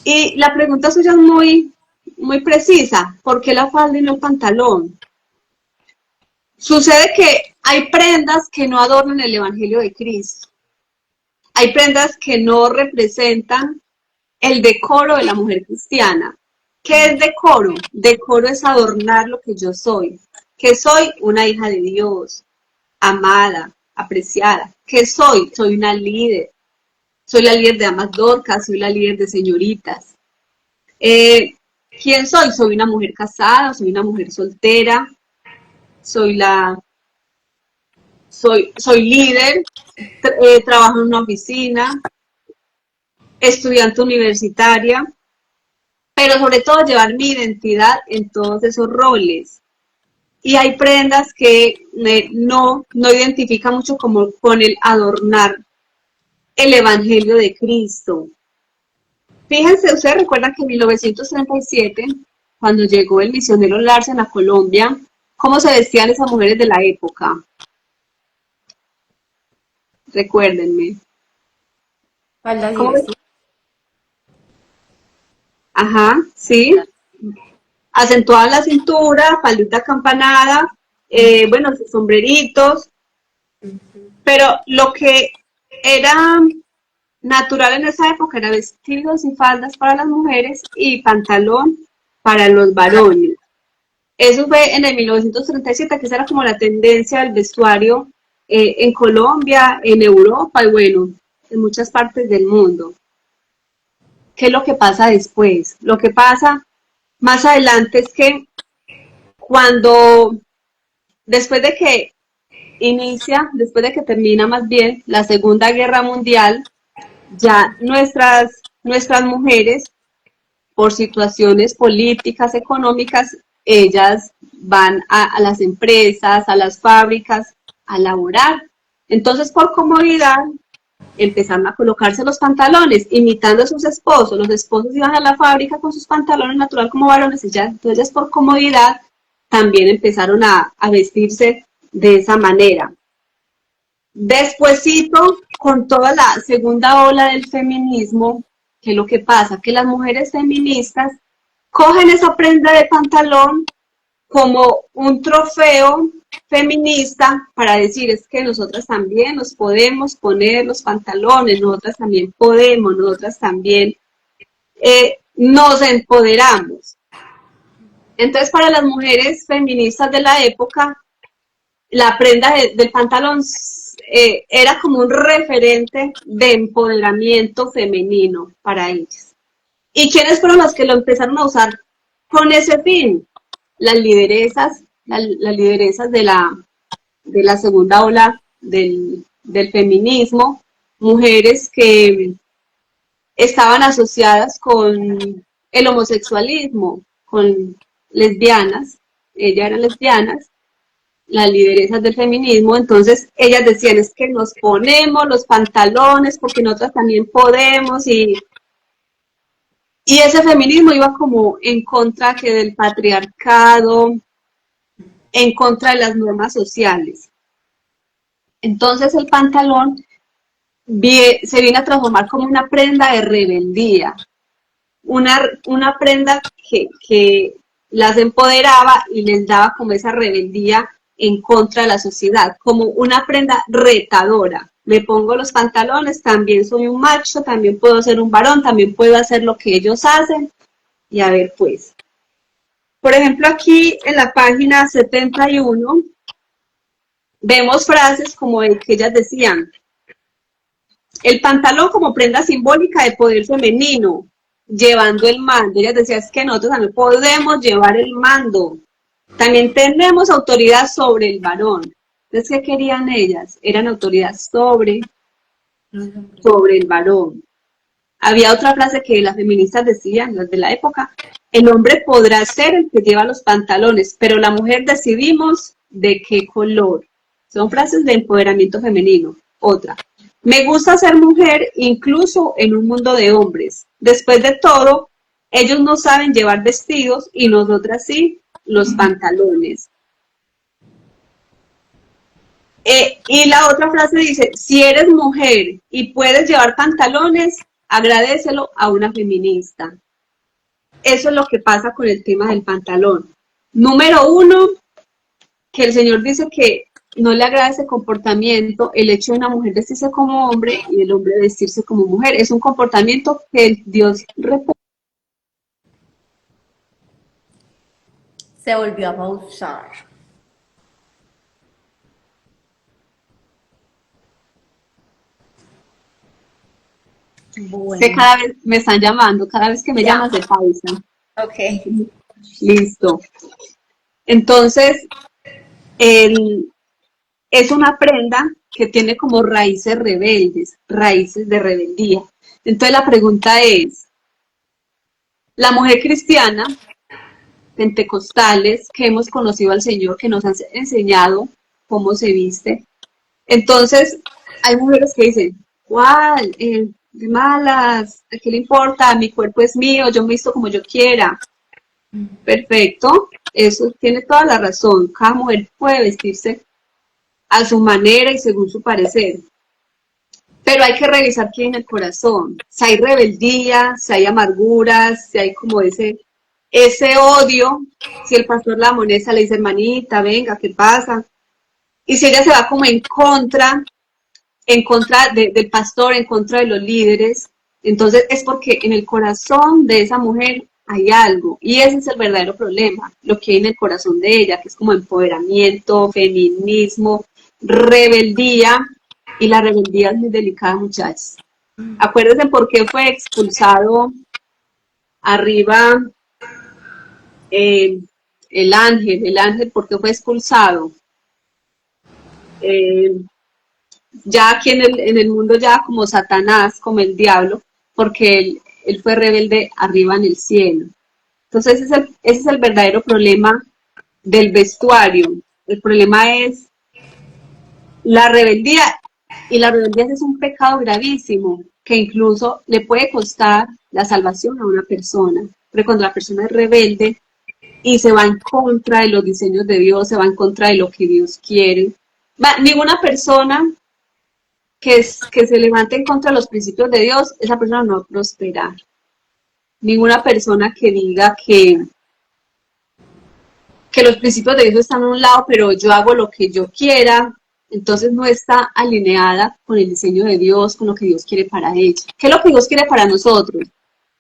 Speaker 3: Y la pregunta suya es muy precisa. ¿Por qué la falda y no el pantalón? Sucede que hay prendas que no adornan el Evangelio de Cristo. Hay prendas que no representan el decoro de la mujer cristiana. ¿Qué es decoro? Decoro es adornar lo que yo soy. Que soy una hija de Dios, amada, apreciada. ¿Qué soy? Soy una líder. Soy la líder de damas dorcas, soy la líder de señoritas. ¿Quién soy? Soy una mujer casada, soy una mujer soltera, soy líder, trabajo en una oficina, estudiante universitaria, pero sobre todo llevar mi identidad en todos esos roles. Y hay prendas que no identifican mucho como con el adornar el Evangelio de Cristo. Fíjense, ustedes recuerdan que en 1937, cuando llegó el misionero Larsen a Colombia, ¿cómo se vestían esas mujeres de la época? Recuérdenme.
Speaker 1: Faldas y
Speaker 3: ¿Cómo?
Speaker 1: vestidos.
Speaker 3: Ajá, sí. Acentuada la cintura, faldita acampanada, bueno, sombreritos, pero lo que era natural en esa época era vestidos y faldas para las mujeres y pantalón para los varones. Eso fue en el 1937, que esa era como la tendencia del vestuario en Colombia, en Europa y bueno, en muchas partes del mundo. ¿Qué es lo que pasa después? Lo que pasa más adelante es que después de que termina más bien la Segunda Guerra Mundial, ya nuestras mujeres, por situaciones políticas, económicas, ellas van a las empresas, a las fábricas, a laborar. Entonces, por comodidad, empezaron a colocarse los pantalones, imitando a sus esposos. Los esposos iban a la fábrica con sus pantalones natural como varones, y ya, entonces por comodidad también empezaron a vestirse de esa manera. Despuésito, con toda la segunda ola del feminismo, ¿qué es lo que pasa? Que las mujeres feministas cogen esa prenda de pantalón como un trofeo feminista para decir, es que nosotras también nos podemos poner los pantalones, nosotras también podemos, nosotras también nos empoderamos. Entonces, para las mujeres feministas de la época, la prenda del pantalón era como un referente de empoderamiento femenino para ellas. ¿Y quiénes fueron las que lo empezaron a usar con ese fin? Las lideresas de la segunda ola del feminismo, mujeres que estaban asociadas con el homosexualismo, con lesbianas, ellas eran lesbianas, las lideresas del feminismo, entonces ellas decían, es que nos ponemos los pantalones porque nosotras también podemos, y ese feminismo iba como en contra que del patriarcado, en contra de las normas sociales. Entonces el pantalón se viene a transformar como una prenda de rebeldía, una prenda que las empoderaba y les daba como esa rebeldía en contra de la sociedad, como una prenda retadora. Me pongo los pantalones, también soy un macho, también puedo ser un varón, también puedo hacer lo que ellos hacen. Y a ver, pues, por ejemplo, aquí en la página 71 vemos frases como el que ellas decían: el pantalón como prenda simbólica de poder femenino, llevando el mando. Ellas decían, es que nosotros también podemos llevar el mando. También tenemos autoridad sobre el varón. Entonces, ¿qué querían ellas? Eran autoridad sobre el varón. Había otra frase que las feministas decían, las de la época: el hombre podrá ser el que lleva los pantalones, pero la mujer decidimos de qué color. Son frases de empoderamiento femenino. Otra: me gusta ser mujer incluso en un mundo de hombres. Después de todo, ellos no saben llevar vestidos y nosotras sí, los pantalones. Y la otra frase dice: si eres mujer y puedes llevar pantalones, agradécelo a una feminista. Eso es lo que pasa con el tema del pantalón. Número uno, que el Señor dice que no le agrada ese comportamiento, el hecho de una mujer vestirse como hombre y el hombre vestirse como mujer. Es un comportamiento que Dios repudia.
Speaker 1: Se volvió a pausar.
Speaker 3: Que cada vez me están llamando, cada vez que me llamas de pausa.
Speaker 1: Ok.
Speaker 3: Listo. Entonces, es una prenda que tiene como raíces rebeldes, raíces de rebeldía. Entonces la pregunta es, la mujer cristiana, pentecostales, que hemos conocido al Señor, que nos han enseñado cómo se viste. Entonces, hay mujeres que dicen, ¿cuál? De malas, ¿a qué le importa? Mi cuerpo es mío, yo me visto como yo quiera. Perfecto, eso tiene toda la razón. Cada mujer puede vestirse a su manera y según su parecer. Pero hay que revisar qué hay en el corazón. Si hay rebeldía, si hay amarguras, si hay como ese odio. Si el pastor la amonesta, le dice, hermanita, venga, ¿qué pasa? Y si ella se va como en contra del pastor, en contra de los líderes, entonces es porque en el corazón de esa mujer hay algo. Y ese es el verdadero problema, lo que hay en el corazón de ella, que es como empoderamiento, feminismo, rebeldía. Y la rebeldía es muy delicada, muchachos. Acuérdense por qué fue expulsado arriba el ángel, ¿por qué fue expulsado? Ya aquí en el mundo ya como Satanás, como el diablo, porque él fue rebelde arriba en el cielo. Entonces ese es el verdadero problema del vestuario. El problema es la rebeldía. Y la rebeldía es un pecado gravísimo que incluso le puede costar la salvación a una persona. Pero cuando la persona es rebelde y se va en contra de los diseños de Dios, se va en contra de lo que Dios quiere, ninguna persona que se levante en contra de los principios de Dios, esa persona no va a prosperar. Ninguna persona que diga que los principios de Dios están a un lado, pero yo hago lo que yo quiera, entonces no está alineada con el diseño de Dios, con lo que Dios quiere para ella. ¿Qué es lo que Dios quiere para nosotros?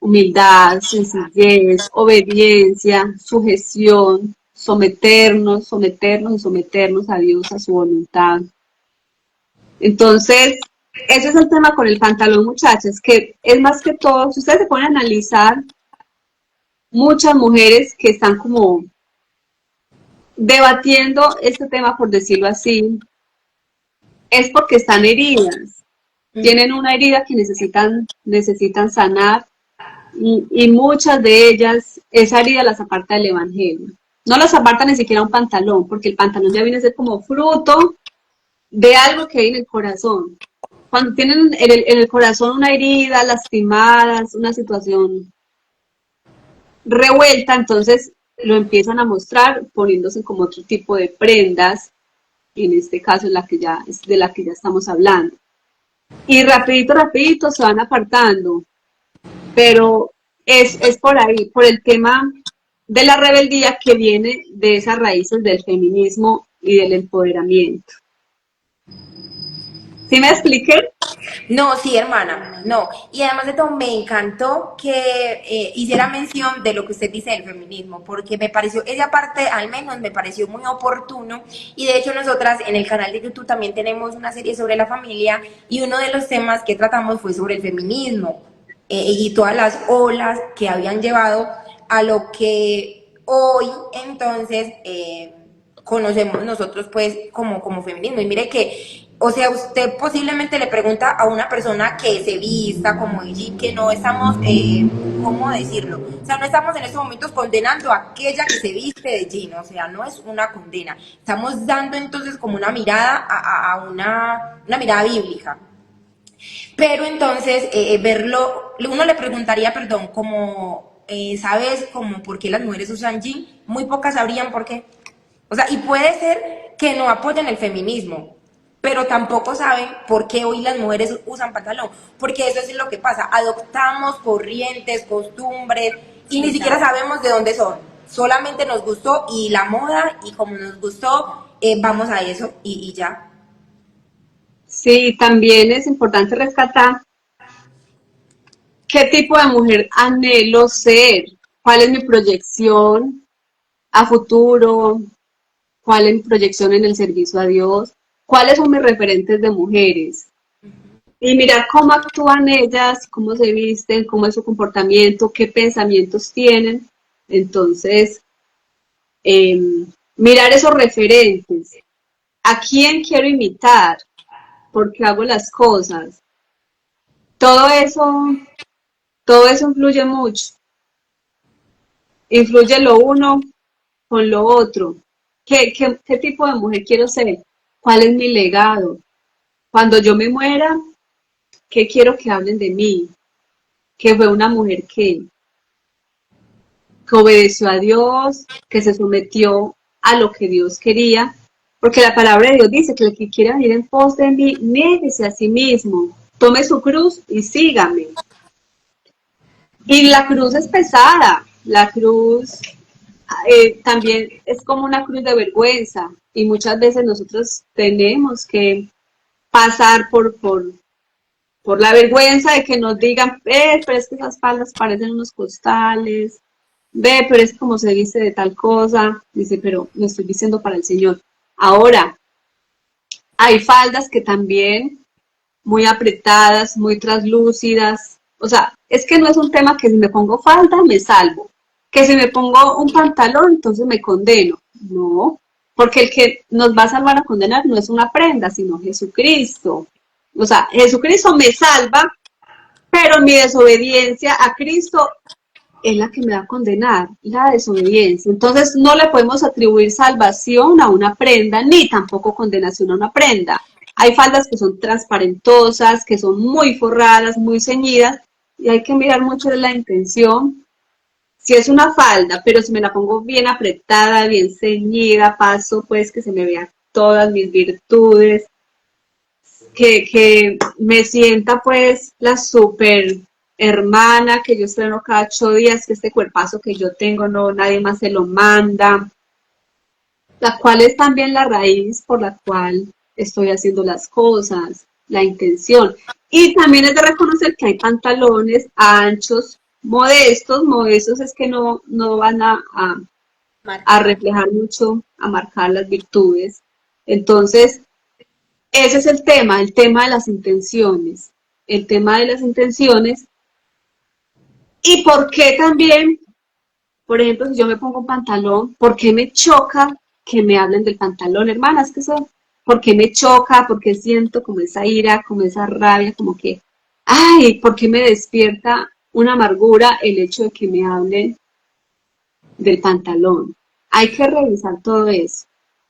Speaker 3: Humildad, sencillez, obediencia, sujeción, someternos a Dios, a su voluntad. Entonces, ese es el tema con el pantalón, muchachas, que es más que todo, si ustedes se ponen a analizar, muchas mujeres que están como debatiendo este tema, por decirlo así, es porque están heridas, tienen una herida que necesitan sanar, y muchas de ellas, esa herida las aparta del evangelio. no los aparta ni siquiera un pantalón, porque el pantalón ya viene a ser como fruto de algo que hay en el corazón. Cuando tienen en el corazón una herida, lastimadas, una situación revuelta, entonces lo empiezan a mostrar poniéndose como otro tipo de prendas, en este caso de la que ya estamos hablando. Y rapidito, rapidito se van apartando, pero es por ahí, por el tema de la rebeldía que viene de esas raíces del feminismo y del empoderamiento. ¿Sí me expliqué?
Speaker 2: No, sí, hermana, no. Y además de todo, me encantó que hiciera mención de lo que usted dice del feminismo, porque me pareció, esa parte al menos me pareció muy oportuno. Y de hecho nosotras en el canal de YouTube también tenemos una serie sobre la familia y uno de los temas que tratamos fue sobre el feminismo y todas las olas que habían llevado a lo que hoy entonces conocemos nosotros pues como feminismo. Y mire que, o sea, usted posiblemente le pregunta a una persona que se vista como ella, que no estamos, ¿cómo decirlo? O sea, no estamos en estos momentos condenando a aquella que se viste de jean, o sea, no es una condena. Estamos dando entonces como una mirada a una mirada bíblica. Pero entonces, verlo, uno le preguntaría, perdón, como, ¿sabes como por qué las mujeres usan jean? Muy pocas sabrían por qué. O sea, y puede ser que no apoyen el feminismo, pero tampoco saben por qué hoy las mujeres usan pantalón, porque eso es lo que pasa, adoptamos corrientes, costumbres, y ni siquiera sabemos de dónde son, solamente nos gustó y la moda, y como nos gustó, vamos a eso y ya.
Speaker 3: Sí, también es importante rescatar qué tipo de mujer anhelo ser, cuál es mi proyección a futuro, cuál es mi proyección en el servicio a Dios, cuáles son mis referentes de mujeres. Y mirar cómo actúan ellas, cómo se visten, cómo es su comportamiento, qué pensamientos tienen. Entonces, eh, mirar esos referentes. ¿A quién quiero imitar? ¿Por qué hago las cosas? Todo eso, todo eso influye mucho. Influye lo uno con lo otro. ¿Qué tipo de mujer quiero ser? ¿Cuál es mi legado? Cuando yo me muera, ¿qué quiero que hablen de mí? Que fue una mujer que obedeció a Dios, que se sometió a lo que Dios quería, porque la palabra de Dios dice que el que quiera venir en pos de mí, niéguese a sí mismo, tome su cruz y sígame. Y la cruz es pesada, la cruz también es como una cruz de vergüenza y muchas veces nosotros tenemos que pasar por la vergüenza de que nos digan, pero es que esas faldas parecen unos costales, ve, pero es como se viste de tal cosa, dice, pero me estoy diciendo para el Señor. Ahora, hay faldas que también muy apretadas, muy translúcidas, o sea, es que no es un tema que si me pongo falda me salvo, que si me pongo un pantalón entonces me condeno, no, porque el que nos va a salvar a condenar no es una prenda, sino Jesucristo. O sea, Jesucristo me salva, pero mi desobediencia a Cristo es la que me va a condenar, la desobediencia. Entonces no le podemos atribuir salvación a una prenda, ni tampoco condenación a una prenda. Hay faldas que son transparentosas, que son muy forradas, muy ceñidas, y hay que mirar mucho de la intención. Si es una falda, pero si me la pongo bien apretada, bien ceñida, paso pues que se me vean todas mis virtudes, que me sienta pues la super hermana que yo estreno cada 8 días, que este cuerpazo que yo tengo no nadie más se lo manda, la cual es también la raíz por la cual estoy haciendo las cosas, la intención. Y también es de reconocer que hay pantalones anchos, modestos, modestos es que no van a reflejar mucho, a marcar las virtudes. Entonces, ese es el tema de las intenciones, el tema de las intenciones. ¿Y por qué también, por ejemplo, si yo me pongo un pantalón, por qué me choca que me hablen del pantalón, hermanas? Que eso, ¿por qué me choca? ¿Por qué siento como esa ira, como esa rabia, como que, ay, ¿por qué me despierta una amargura el hecho de que me hablen del pantalón? Hay que revisar todo eso,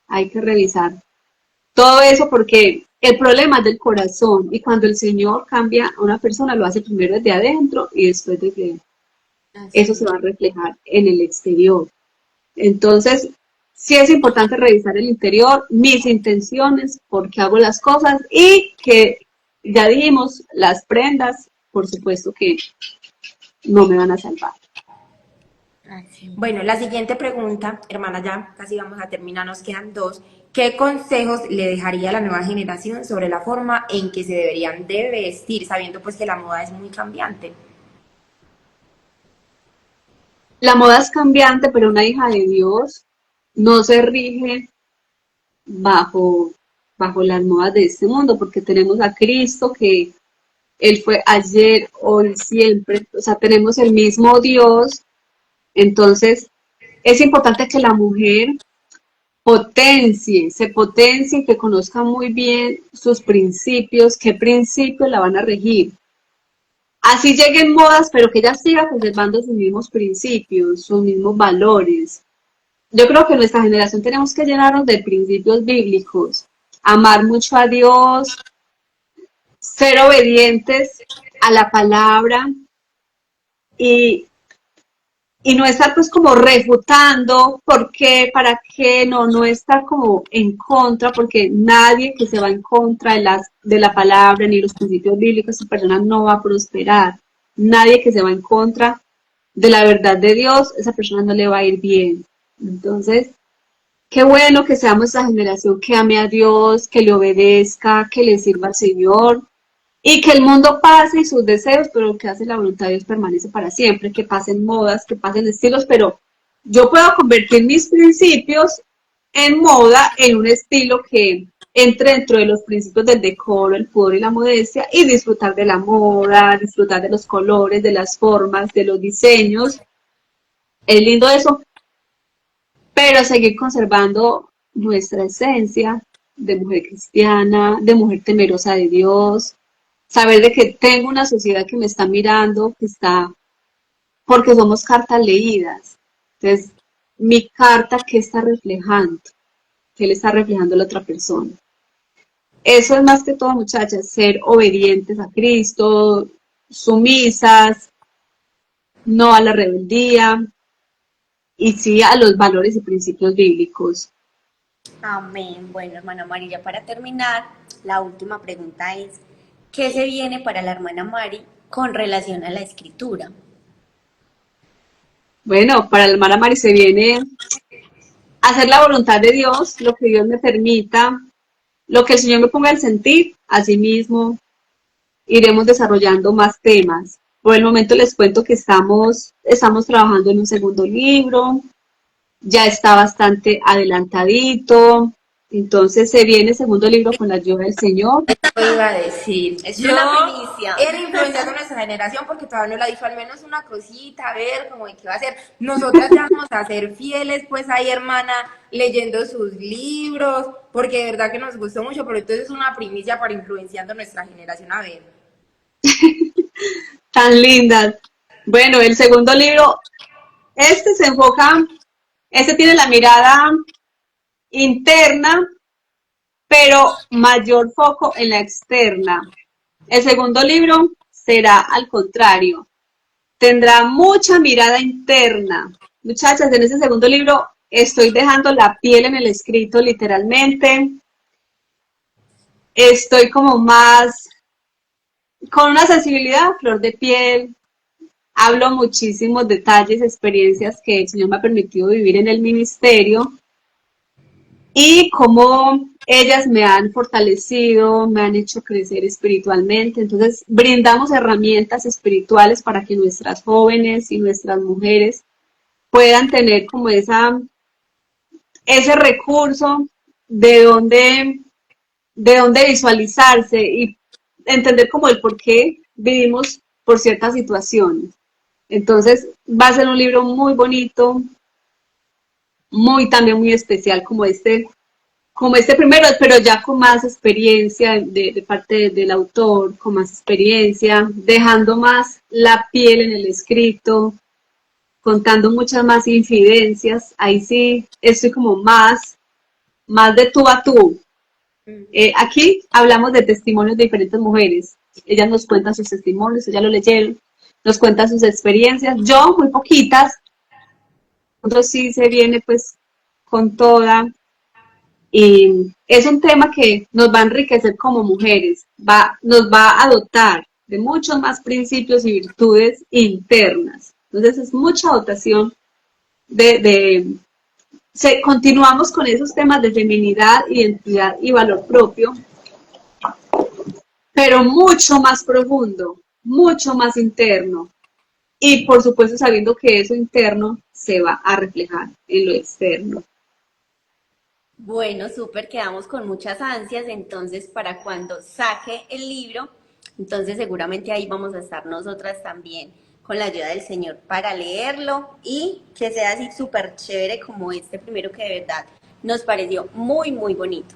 Speaker 3: hay que revisar todo eso porque el problema es del corazón y cuando el Señor cambia a una persona lo hace primero desde adentro y después desde eso se
Speaker 2: Así
Speaker 3: va a reflejar en el exterior. Entonces, sí es importante revisar el interior, mis intenciones, por qué hago las cosas y que ya dijimos, las prendas, por supuesto que no me van a salvar.
Speaker 2: Bueno, la siguiente pregunta, hermana, ya casi vamos a terminar, nos quedan dos. ¿Qué consejos le dejaría a la nueva generación sobre la forma en que se deberían de vestir, sabiendo pues que la moda es muy cambiante?
Speaker 3: La moda es cambiante, pero una hija de Dios no se rige bajo, bajo las modas de este mundo, porque tenemos a Cristo que Él fue ayer, hoy, siempre, o sea, tenemos el mismo Dios, entonces es importante que la mujer se potencie, que conozca muy bien sus principios, qué principios la van a regir. Así lleguen modas, pero que ella siga conservando sus mismos principios, sus mismos valores. Yo creo que en nuestra generación tenemos que llenarnos de principios bíblicos, amar mucho a Dios, ser obedientes a la palabra y, y no estar pues como refutando por qué, para qué, no estar como en contra, porque nadie que se va en contra de la palabra ni los principios bíblicos, esa persona no va a prosperar. Nadie que se va en contra de la verdad de Dios, esa persona no le va a ir bien. Entonces, qué bueno que seamos esa generación que ame a Dios, que le obedezca, que le sirva al Señor y que el mundo pase y sus deseos, pero que hace la voluntad de Dios permanece para siempre, que pasen modas, que pasen estilos, pero yo puedo convertir mis principios en moda, en un estilo que entre dentro de los principios del decoro, el pudor y la modestia y disfrutar de la moda, disfrutar de los colores, de las formas, de los diseños. Es lindo eso, pero seguir conservando nuestra esencia de mujer cristiana, de mujer temerosa de Dios, saber de que tengo una sociedad que me está mirando, que está, porque somos cartas leídas. Entonces, mi carta, ¿qué está reflejando? ¿Qué le está reflejando a la otra persona? Eso es más que todo, muchachas, ser obedientes a Cristo, sumisas, no a la rebeldía y sí a los valores y principios bíblicos.
Speaker 1: Amén. Bueno, hermana María, para terminar, la última pregunta es, ¿qué se viene para la hermana Mari con relación a la escritura?
Speaker 3: Bueno, para la hermana Mari se viene hacer la voluntad de Dios, lo que Dios me permita, lo que el Señor me ponga al sentir, así mismo iremos desarrollando más temas. Por el momento les cuento que estamos trabajando en un segundo libro, ya está bastante adelantadito, entonces se viene el segundo libro con la ayuda del Señor.
Speaker 2: Lo iba a decir.
Speaker 1: Es
Speaker 2: Yo
Speaker 1: una primicia.
Speaker 2: era influenciando a nuestra generación porque todavía no la hizo al menos una cosita, a ver cómo de qué va a ser. Nosotras ya vamos a ser fieles, pues ahí, hermana, leyendo sus libros, porque de verdad que nos gustó mucho, pero entonces es una primicia para influenciando a nuestra generación a ver.
Speaker 3: Tan lindas. Bueno, el segundo libro, este se enfoca, este tiene la mirada interna, pero mayor foco en la externa. El segundo libro será al contrario, tendrá mucha mirada interna. Muchachas, en ese segundo libro estoy dejando la piel en el escrito literalmente. Estoy como más con una sensibilidad a flor de piel. Hablo muchísimos detalles, experiencias que el Señor me ha permitido vivir en el ministerio y cómo ellas me han fortalecido, me han hecho crecer espiritualmente. Entonces, brindamos herramientas espirituales para que nuestras jóvenes y nuestras mujeres puedan tener como ese recurso de donde visualizarse y entender como el por qué vivimos por ciertas situaciones. Entonces, va a ser un libro muy bonito, también muy especial como este primero, pero ya con más experiencia de parte del autor, con más experiencia, dejando más la piel en el escrito, contando muchas más infidencias. Ahí sí estoy como más de tú a tú. Aquí hablamos de testimonios de diferentes mujeres. Ellas nos cuentan sus testimonios, ellas lo leyeron, nos cuentan sus experiencias. Yo, muy poquitas, nosotros sí se viene pues con toda. Y es un tema que nos va a enriquecer como mujeres, nos va a dotar de muchos más principios y virtudes internas. Entonces es mucha dotación continuamos con esos temas de feminidad, identidad y valor propio, pero mucho más profundo, mucho más interno. Y por supuesto sabiendo que eso interno se va a reflejar en lo externo.
Speaker 1: Bueno, súper, quedamos con muchas ansias, entonces para cuando saque el libro, entonces seguramente ahí vamos a estar nosotras también con la ayuda del Señor para leerlo y que sea así súper chévere como este primero que de verdad nos pareció muy, muy bonito.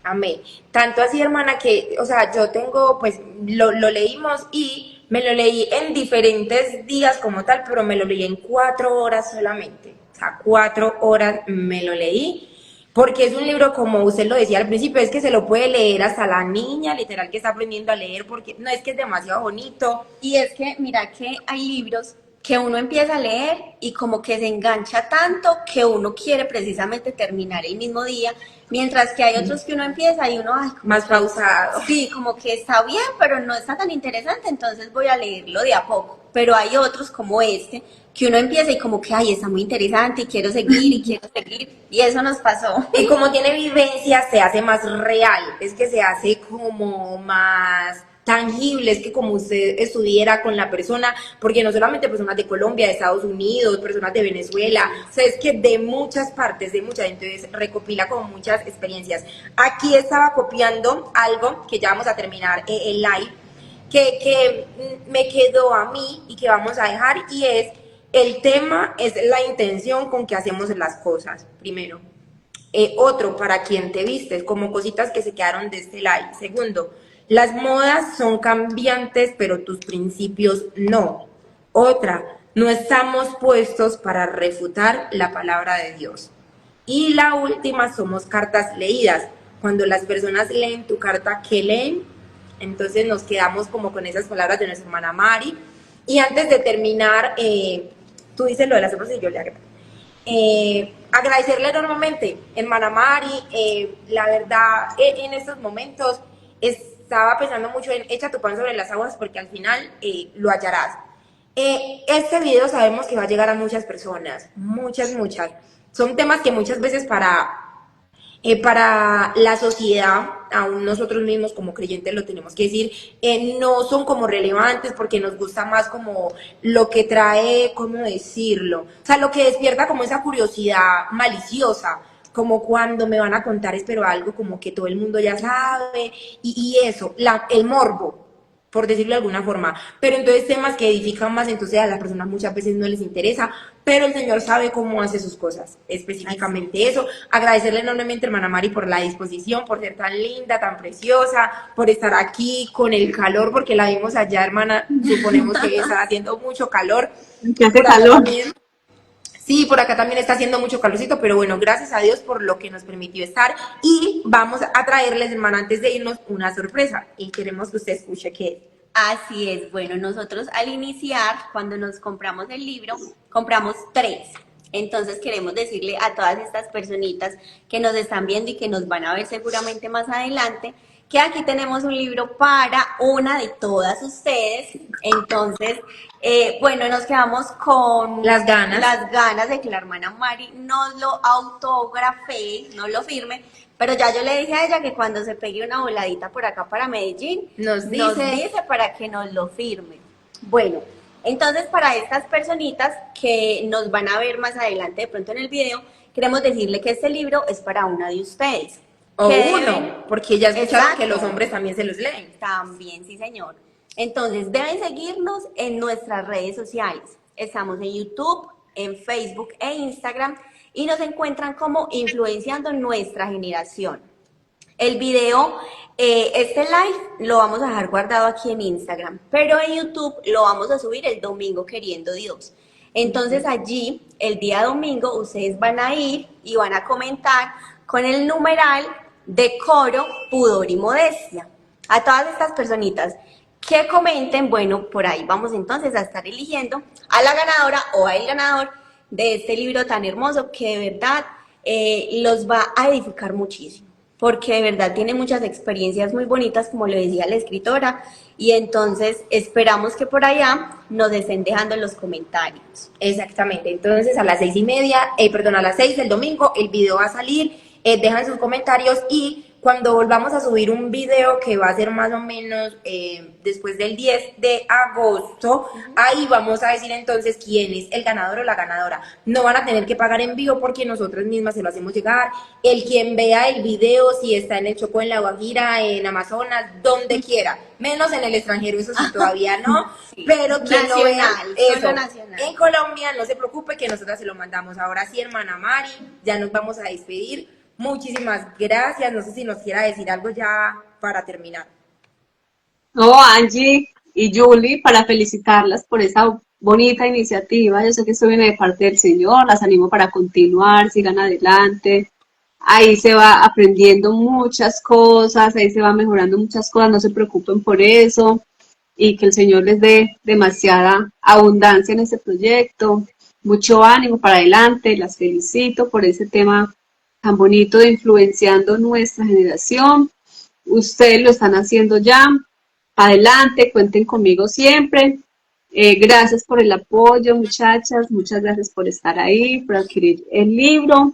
Speaker 2: Amén. Tanto así, hermana, que, o sea, yo tengo, pues, lo leímos y me lo leí en diferentes días como tal, pero me lo leí en 4 horas solamente. O sea, 4 horas me lo leí, porque es un libro, como usted lo decía al principio, es que se lo puede leer hasta la niña, literal, que está aprendiendo a leer, porque no es que es demasiado bonito.
Speaker 1: Y es que, mira que hay libros que uno empieza a leer y como que se engancha tanto que uno quiere precisamente terminar el mismo día, mientras que hay otros que uno empieza y uno, ay,
Speaker 2: Más pausado.
Speaker 1: sí, como que está bien, pero no está tan interesante, entonces voy a leerlo de a poco. Pero hay otros como este, que uno empieza y como que, ay, está muy interesante y quiero seguir, y eso nos pasó.
Speaker 2: Y como tiene vivencia, se hace más real, es que se hace como más tangible, es que como usted estuviera con la persona, porque no solamente personas de Colombia, de Estados Unidos, personas de Venezuela, o sea, es que de muchas partes, de muchas, entonces recopila como muchas experiencias. Aquí estaba copiando algo que ya vamos a terminar el live, que me quedó a mí y que vamos a dejar, y es, el tema es la intención con que hacemos las cosas, primero. Otro, para quién te vistes, como cositas que se quedaron de este live. Segundo, las modas son cambiantes, pero tus principios no. Otra, no estamos puestos para refutar la palabra de Dios. Y la última, somos cartas leídas. Cuando las personas leen tu carta, ¿qué leen? Entonces nos quedamos como con esas palabras de nuestra hermana Mari. Y antes de terminar, tú dices lo de las obras y yo le agrego. Agradecerle enormemente, hermana Mari, la verdad, en estos momentos estaba pensando mucho en echa tu pan sobre las aguas porque al final lo hallarás. Este video sabemos que va a llegar a muchas personas, muchas, muchas. Son temas que muchas veces para la sociedad, aún nosotros mismos como creyentes lo tenemos que decir, no son como relevantes porque nos gusta más como lo que trae, ¿cómo decirlo? O sea, lo que despierta como esa curiosidad maliciosa, como cuando me van a contar, espero algo como que todo el mundo ya sabe, y eso, el morbo, por decirlo de alguna forma, pero entonces temas que edifican más, entonces a las personas muchas veces no les interesa, pero el Señor sabe cómo hace sus cosas, específicamente eso. Agradecerle enormemente, hermana Mari, por la disposición, por ser tan linda, tan preciosa, por estar aquí con el calor, porque la vimos allá, hermana, suponemos que está haciendo mucho calor.
Speaker 3: Que hace calor.
Speaker 2: También, sí, por acá también está haciendo mucho calorcito, pero bueno, gracias a Dios por lo que nos permitió estar. Y vamos a traerles, hermana, antes de irnos, una sorpresa. Y queremos que usted escuche qué es.
Speaker 1: Así es, bueno, nosotros al iniciar, cuando nos compramos el libro, compramos 3. Entonces queremos decirle a todas estas personitas que nos están viendo y que nos van a ver seguramente más adelante, que aquí tenemos un libro para una de todas ustedes. Entonces, bueno, nos quedamos con
Speaker 2: Las ganas
Speaker 1: de que la hermana Mari nos lo autografe, nos lo firme. Pero ya yo le dije a ella que cuando se pegue una voladita por acá para Medellín,
Speaker 2: nos dice
Speaker 1: para que nos lo firme. Bueno, entonces para estas personitas que nos van a ver más adelante de pronto en el video, queremos decirle que este libro es para una de ustedes.
Speaker 2: O
Speaker 1: que
Speaker 2: uno,
Speaker 1: deben,
Speaker 2: porque ya escucharon
Speaker 1: exacto,
Speaker 2: que los hombres también se los leen.
Speaker 1: También, sí señor. Entonces deben seguirnos en nuestras redes sociales. Estamos en YouTube, en Facebook e Instagram y nos encuentran como Influenciando Nuestra Generación. El video, este live lo vamos a dejar guardado aquí en Instagram, pero en YouTube lo vamos a subir el domingo queriendo Dios. Entonces allí, el día domingo, ustedes van a ir y van a comentar con el numeral decoro, pudor y modestia. A todas estas personitas que comenten, bueno, por ahí vamos entonces a estar eligiendo a la ganadora o al ganador de este libro tan hermoso que de verdad los va a edificar muchísimo, porque de verdad tiene muchas experiencias muy bonitas, como lo decía la escritora, y entonces esperamos que por allá nos estén dejando en los comentarios.
Speaker 2: Exactamente, entonces a las 6:30, perdón, a las 6 del domingo el video va a salir, dejan sus comentarios y cuando volvamos a subir un video que va a ser más o menos después del 10 de agosto, ahí vamos a decir entonces quién es el ganador o la ganadora. No van a tener que pagar envío porque nosotras mismas se lo hacemos llegar. El quien vea el video, si está en el Chocó, en La Guajira, en Amazonas, donde quiera, menos en el extranjero, eso sí todavía no,
Speaker 1: Sí.
Speaker 2: pero quien lo vea,
Speaker 1: Nacional, solo
Speaker 2: eso,
Speaker 1: nacional.
Speaker 2: en Colombia, no se preocupe que nosotras se lo mandamos. Ahora sí, hermana Mari, ya nos vamos a despedir. Muchísimas gracias. No sé si nos quiera decir algo ya para terminar.
Speaker 3: No, Angie y Julie, para felicitarlas por esa bonita iniciativa. Yo sé que esto viene de parte del Señor, las animo para continuar, sigan adelante. Ahí se va aprendiendo muchas cosas, ahí se va mejorando muchas cosas, no se preocupen por eso y que el Señor les dé demasiada abundancia en este proyecto. Mucho ánimo para adelante, las felicito por ese tema tan bonito de influenciando nuestra generación. Ustedes lo están haciendo ya. Adelante, cuenten conmigo siempre. Gracias por el apoyo, muchachas. Muchas gracias por estar ahí, por adquirir el libro.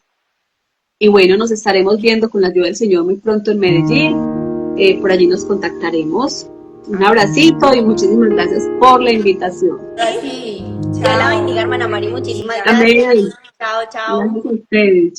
Speaker 3: Y bueno, nos estaremos viendo con la ayuda del Señor muy pronto en Medellín. Por allí nos contactaremos. Un abracito y muchísimas gracias por la invitación.
Speaker 2: Así,
Speaker 1: Dios la bendiga, hermana Mari, muchísimas
Speaker 3: Amén.
Speaker 1: gracias. Chao, chao.
Speaker 3: Gracias a ustedes.